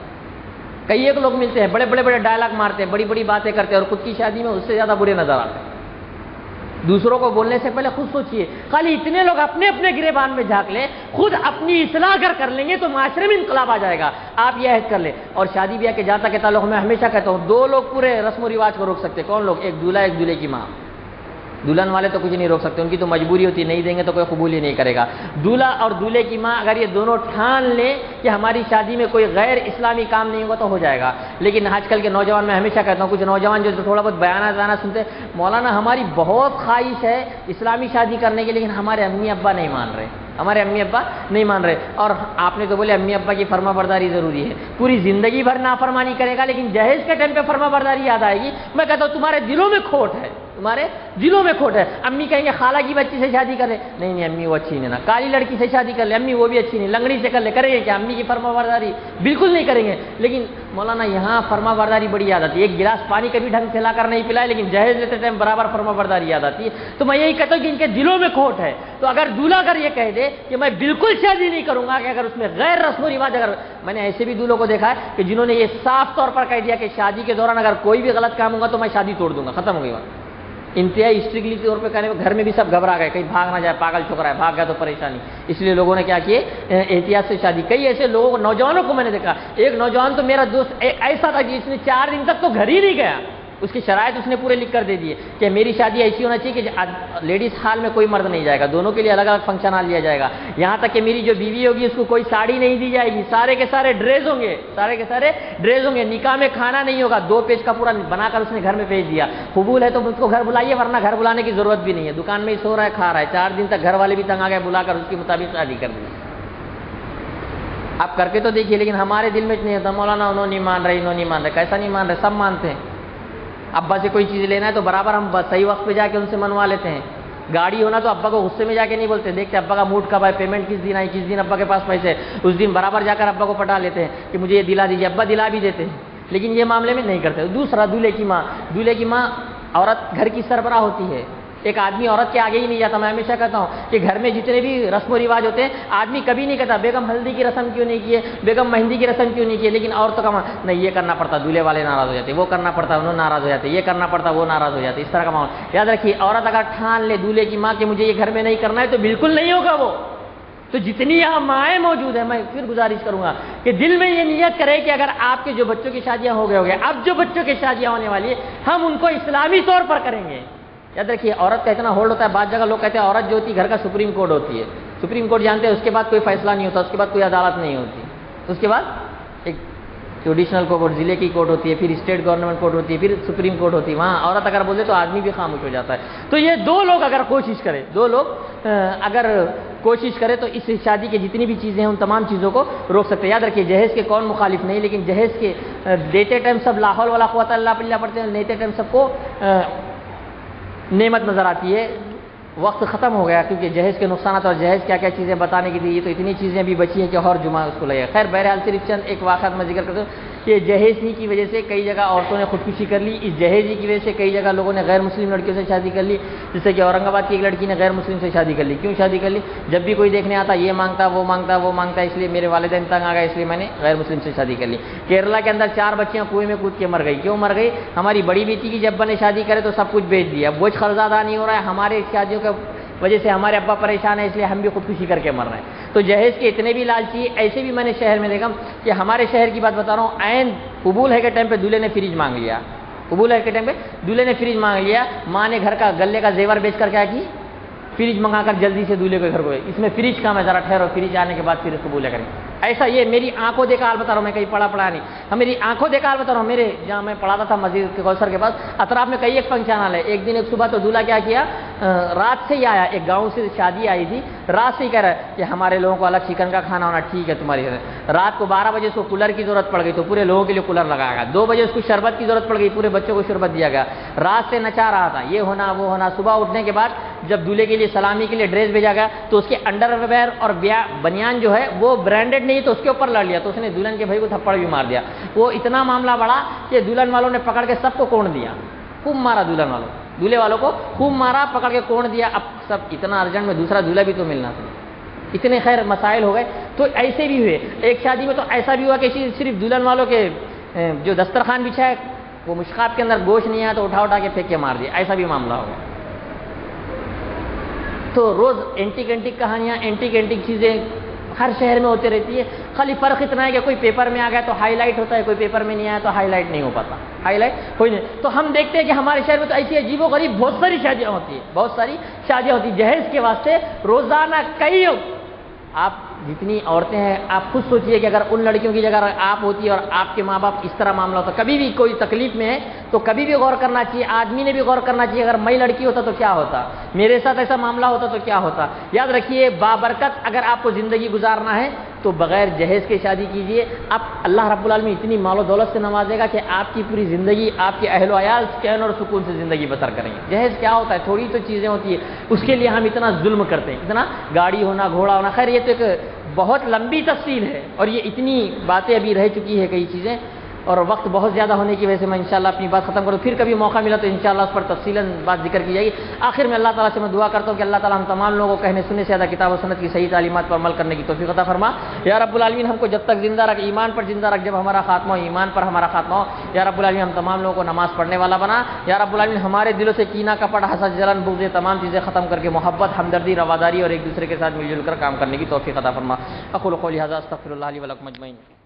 کئی ایک لوگ ملتے ہیں، بڑے بڑے ڈائلاگ مارتے ہیں، بڑی بڑی باتیں کرتے ہیں، اور خود کی شادی میں اس سے زیادہ برے نظر آتے ہیں۔ دوسروں کو بولنے سے پہلے خود سوچئے، خالی اتنے لوگ اپنے اپنے گریبان میں جھانک لیں، خود اپنی اصلاح اگر کر لیں گے تو معاشرے میں انقلاب آ جائے گا۔ آپ یہ عہد کر لیں۔ اور شادی بیاہ کے جہاں تک کے تعلق میں ہمیشہ کہتا ہوں، دو لوگ پورے رسم و رواج کو روک سکتے، کون لوگ؟ ایک دولہا، ایک دولہے کی ماں۔ دلہن والے تو کچھ نہیں روک سکتے، ان کی تو مجبوری ہوتی ہے، نہیں دیں گے تو کوئی قبول ہی نہیں کرے گا۔ دولہا اور دولہے کی ماں اگر یہ دونوں ٹھان لیں کہ ہماری شادی میں کوئی غیر اسلامی کام نہیں ہوگا تو ہو جائے گا۔ لیکن آج کل کے نوجوان، میں ہمیشہ کہتا ہوں، کچھ نوجوان جو تھوڑا بہت بیانات سنتے، مولانا ہماری بہت خواہش ہے اسلامی شادی کرنے کی، لیکن ہمارے امی ابا نہیں مان رہے، اور آپ نے تو بولے امی ابا کی فرما برداری ضروری ہے، پوری زندگی بھر نافرمانی کرے گا لیکن جہیز کے ٹائم پہ فرما برداری یاد آئے گی۔ میں کہتا ہوں تمہارے دلوں میں کھوٹ ہے، امی کہیں گے خالہ کی بچی سے شادی کر لے، نہیں امی وہ اچھی نہیں نا، کالی لڑکی سے شادی کر لے، امی وہ بھی اچھی نہیں، لنگڑی سے کر لے، کریں گے کیا؟ امی کی فرما برداری بالکل نہیں کریں گے۔ لیکن مولانا یہاں فرما برداری بڑی یاد آتی ہے، ایک گلاس پانی کبھی ڈھنگ سے لا کر نہیں پلائے لیکن جہیز لیتے ٹائم برابر فرما برداری یاد آتی ہے۔ تو میں یہی کہتا ہوں کہ ان کے دلوں میں کھوٹ ہے۔ تو اگر دولہا اگر یہ کہہ دے کہ میں بالکل شادی نہیں کروں گا، کہ اگر اس میں غیر رسم و رواج، اگر میں نے ایسے بھی دولہوں کو دیکھا ہے کہ جنہوں نے یہ صاف طور پر کہہ دیا کہ شادی کے دوران اگر کوئی بھی غلط کام ہوگا تو میں شادی توڑ دوں گا، ختم ہو گئی بات، انتہائی اسٹرکٹلی طور پہ کہنے، گھر میں بھی سب گھبرا گئے، کہیں بھاگ نہ جائے، پاگل چھوکرا ہے، بھاگ گیا تو پریشانی، اس لیے لوگوں نے کیا کیے، احتیاط سے شادی۔ کئی ایسے لوگوں، نوجوانوں کو میں نے دیکھا، ایک نوجوان تو میرا دوست ایسا تھا کہ اس نے 4 دن تک تو گھر ہی نہیں گیا، اس کی شرائط اس نے پورے لکھ کر دے دیے کہ میری شادی ایسی ہونا چاہیے کہ لیڈیز ہال میں کوئی مرد نہیں جائے گا، دونوں کے لیے الگ الگ فنکشن ہال لیا جائے گا، یہاں تک کہ میری جو بیوی ہوگی اس کو کوئی ساڑی نہیں دی جائے گی، سارے کے سارے ڈریس ہوں گے، سارے کے سارے ڈریس ہوں گے، نکاح میں کھانا نہیں ہوگا، 2 پیج کا پورا بنا کر اس نے گھر میں بھیج دیا، قبول ہے تو اس کو گھر بلائیے، ورنہ گھر بلانے کی ضرورت بھی نہیں ہے، دکان میں ہی سو رہا ہے کھا رہا ہے، 4 دن تک گھر والے بھی تنگ آ گئے، بلا کر اس کے مطابق شادی کر دی۔ آپ کر کے تو دیکھیے، لیکن ہمارے دل میں نہیں ہوتا مولانا انہوں نہیں مان رہے، انہوں نہیں مان رہے، کیسا نہیں مان رہے، سب مانتے ہیں۔ ابا سے کوئی چیز لینا ہے تو برابر ہم صحیح وقت پہ جا کے ان سے منوا لیتے ہیں، گاڑی ہونا تو ابا کو غصے میں جا کے نہیں بولتے، دیکھتے ابا کا موڈ کب ہے، پیمنٹ کس دن آئی، کس دن ابا کے پاس پیسے، اس دن برابر جا کر ابا کو پٹا لیتے ہیں کہ مجھے یہ دلا دیجیے، ابا دلا بھی دیتے ہیں، لیکن یہ معاملے میں نہیں کرتے۔ دوسرا، دولہے کی ماں عورت گھر کی سربراہ ہوتی ہے، ایک آدمی عورت کے آگے ہی نہیں جاتا۔ میں ہمیشہ کہتا ہوں کہ گھر میں جتنے بھی رسم و رواج ہوتے ہیں آدمی کبھی نہیں کہتا بیگم ہلدی کی رسم کیوں نہیں کی ہے، بیگم مہندی کی رسم کیوں نہیں کی ہے، لیکن عورتوں کا نہیں، یہ کرنا پڑتا، دولہے والے ناراض ہو جاتے، وہ کرنا پڑتا، انہوں ناراض ہو جاتے، یہ کرنا پڑتا، وہ ناراض ہو جاتے، اس طرح کا معاملہ۔ یاد رکھیے، عورت اگر ٹھان لے دولہے کی ماں کہ مجھے یہ گھر میں نہیں کرنا ہے تو بالکل نہیں ہوگا وہ۔ تو جتنی یہاں مائیں موجود ہیں، میں پھر گزارش کروں گا کہ دل میں یہ نیت کرے کہ اگر آپ کے جو بچوں کی شادیاں ہو گئے اب جو بچوں کی شادیاں ہونے والی ہے ہم ان کو اسلامی طور پر کریں گے۔ یاد رکھیے، عورت کا اتنا ہولڈ ہوتا ہے، بعض جگہ لوگ کہتے ہیں عورت جو ہوتی ہے گھر کا سپریم کورٹ ہوتی ہے، سپریم کورٹ جانتے ہیں، اس کے بعد کوئی فیصلہ نہیں ہوتا، اس کے بعد کوئی عدالت نہیں ہوتی، اس کے بعد ایک جوڈیشنل کورٹ، ضلع کی کورٹ ہوتی ہے، پھر اسٹیٹ گورنمنٹ کورٹ ہوتی ہے، پھر سپریم کورٹ ہوتی ہے، وہاں عورت اگر بولے تو آدمی بھی خاموش ہو جاتا ہے۔ تو یہ دو لوگ اگر کوشش کرے، اگر کوشش کرے تو اس شادی کی جتنی بھی چیزیں ہیں ان تمام چیزوں کو روک سکتے ہیں۔ یاد رکھیے، جہیز کے کون مخالف نہیں، لیکن جہیز کے دیتے ٹائم سب لا حول ولا قوت الا باللہ پڑھتے ہیں، لیتے ٹائم سب کو نعمت نظر آتی ہے۔ وقت ختم ہو گیا کیونکہ جہیز کے نقصانات اور جہیز کیا کیا چیزیں بتانے کی تھی، یہ تو اتنی چیزیں بھی بچی ہیں کہ اور جمعہ اس کو لگے۔ خیر بہرحال صرف چند ایک واقعات میں ذکر کرتا ہوں کہ جہیز ہی کی وجہ سے کئی جگہ عورتوں نے خودکشی کر لی، اس جہیز ہی کی وجہ سے کئی جگہ لوگوں نے غیر مسلم لڑکیوں سے شادی کر لی، جیسے کہ اورنگ آباد کی ایک لڑکی نے غیر مسلم سے شادی کر لی۔ کیوں شادی کر لی؟ جب بھی کوئی دیکھنے آتا یہ مانگتا وہ مانگتا وہ مانگتا، اس لیے میرے والدین تنگ آ گئے، اس لیے میں نے غیر مسلم سے شادی کر لی۔ کیرلا کے اندر 4 بچیاں کنویں میں کود کے مر گئی۔ کیوں مر گئی؟ ہماری بڑی بیٹی کی جب نے شادی کرے تو سب کچھ بیچ دیا، بوجھ قرض ادا نہیں ہو رہا ہے، ہمارے شادیوں کا وجہ سے ہمارے ابا پریشان ہے، اس لیے ہم بھی خودکشی کر کے مر رہے ہیں۔ تو جہیز کے اتنے بھی لالچی، ایسے بھی میں نے شہر میں دیکھا کہ ہمارے شہر کی بات بتا رہا ہوں، عین قبول ہے کے ٹائم پہ دولہے نے فریج مانگ لیا، قبول ہے کے ٹائم پہ دولہے نے فریج مانگ لیا، ماں نے گھر کا گلے کا زیور بیچ کر کیا کی، فریج منگا کر جلدی سے دولہے کے گھر کو، اس میں فریج کا میں ذرا ٹھہرو، فریج آنے کے بعد پھر قبول کریں۔ ایسا یہ میری آنکھوں دیکھا حال بتا رہا ہوں، میں کہیں پڑھا نہیں، ہم میری آنکھوں دیکھا حال بتا رہا ہوں۔ میرے جہاں میں پڑھاتا تھا مسجد کے کوثر کے پاس، اطراف میں کئی ایک فنکشن ہال ہے۔ ایک دن ایک صبح تو دولہا کیا کیا، رات سے ہی آیا، ایک گاؤں سے شادی آئی تھی، رات سے ہی کہہ رہا ہے کہ ہمارے لوگوں کو الگ چکن کا کھانا ہونا ٹھیک ہے تمہاری۔ رات کو 12 بجے اس کو کولر کی ضرورت پڑ گئی تو پورے لوگوں کے لیے کولر لگایا گیا۔ 2 بجے اس کو شربت کی ضرورت پڑ گئی، پورے بچوں کو شربت دیا گیا۔ رات سے نچا رہا تھا، یہ ہونا وہ ہونا۔ صبح اٹھنے کے بعد جب دولہے کے لیے سلامی کے لیے ڈریس بھیجا گیا تو اس کے انڈر ویئر اور بنیان جو ہے وہ برانڈڈ نہیں تو اس کے اوپر لڑ لیا، تو اس نے دلہن کے بھائی کو تھپڑ بھی مار دیا۔ وہ اتنا معاملہ بڑا کہ دلہن والوں نے پکڑ کے سب کو کون دیا، خوب مارا دلہن والوں، دولہے والوں کو خوب مارا، پکڑ کے کون دیا۔ اب سب اتنا ارجنٹ میں دوسرا دولہا بھی تو ملنا تھا، اتنے خیر مسائل ہو گئے۔ تو ایسے بھی ہوئے، ایک شادی میں تو ایسا بھی ہوا کہ صرف دلہن والوں کے جو دسترخوان بچھا ہے وہ مشکاب کے اندر گوشت نہیں آیا تو اٹھا کے پھینک کے مار دیا، ایسا بھی معاملہ ہو گیا۔ تو روز اینٹک کہانیاں، اینٹک چیزیں ہر شہر میں ہوتے رہتی ہے۔ خالی فرق اتنا ہے کہ کوئی پیپر میں آ گیا تو ہائی لائٹ ہوتا ہے، کوئی پیپر میں نہیں آیا تو ہائی لائٹ نہیں ہو پاتا، ہائی لائٹ کوئی نہیں۔ تو ہم دیکھتے ہیں کہ ہمارے شہر میں تو ایسی عجیب و غریب بہت ساری شادیاں ہوتی ہیں، بہت ساری شادیاں ہوتی ہیں جہیز کے واسطے روزانہ کئی۔ آپ جتنی عورتیں ہیں آپ خود سوچئے کہ اگر ان لڑکیوں کی جگہ آپ ہوتی اور آپ کے ماں باپ اس طرح معاملہ ہوتا، کبھی بھی کوئی تکلیف میں ہے تو کبھی بھی غور کرنا چاہیے، آدمی نے بھی غور کرنا چاہیے، اگر میں لڑکی ہوتا تو کیا ہوتا، میرے ساتھ ایسا معاملہ ہوتا تو کیا ہوتا۔ یاد رکھیے، بابرکت اگر آپ کو زندگی گزارنا ہے تو بغیر جہیز کے شادی کیجئے، اب اللہ رب العالمین اتنی مال و دولت سے نوازے گا کہ آپ کی پوری زندگی، آپ کے اہل و عیال چین اور سکون سے زندگی بسر کریں گے۔ جہیز کیا ہوتا ہے؟ تھوڑی تو چیزیں ہوتی ہیں، اس کے لیے ہم اتنا ظلم کرتے ہیں، اتنا گاڑی ہونا، گھوڑا ہونا۔ خیر یہ تو ایک بہت لمبی تفصیل ہے اور یہ اتنی باتیں ابھی رہ چکی ہے کئی چیزیں، اور وقت بہت زیادہ ہونے کی وجہ سے میں انشاءاللہ اپنی بات ختم کروں، پھر کبھی موقع ملا تو انشاءاللہ اس پر تفصیلاً بات ذکر کی جائے گی۔ آخر میں اللہ تعالیٰ سے میں دعا کرتا ہوں کہ اللہ تعالیٰ ہم تمام لوگوں کو کہنے سننے سے زیادہ کتاب و سنت کی صحیح تعلیمات پر عمل کرنے کی توفیق عطا فرما۔ یا رب العالمین ہم کو جب تک زندہ رکھ، ایمان پر زندہ رکھ، جب ہمارا خاتمہ ہو ایمان پر ہمارا خاتمہ ہو۔ یا رب العالمین ہم تمام لوگوں کو نماز پڑھنے والا بنا۔ یا رب العالمین ہمارے دلوں سے کینہ کپٹ حسد جلن بغض تمام چیزیں ختم کر کے محبت، ہمدردی، رواداری اور ایک دوسرے کے ساتھ مل جل کر کام کرنے کی توفیق عطا فرما۔ اقول قولی ھذا استغفر اللہ لی ولکم اجمعین۔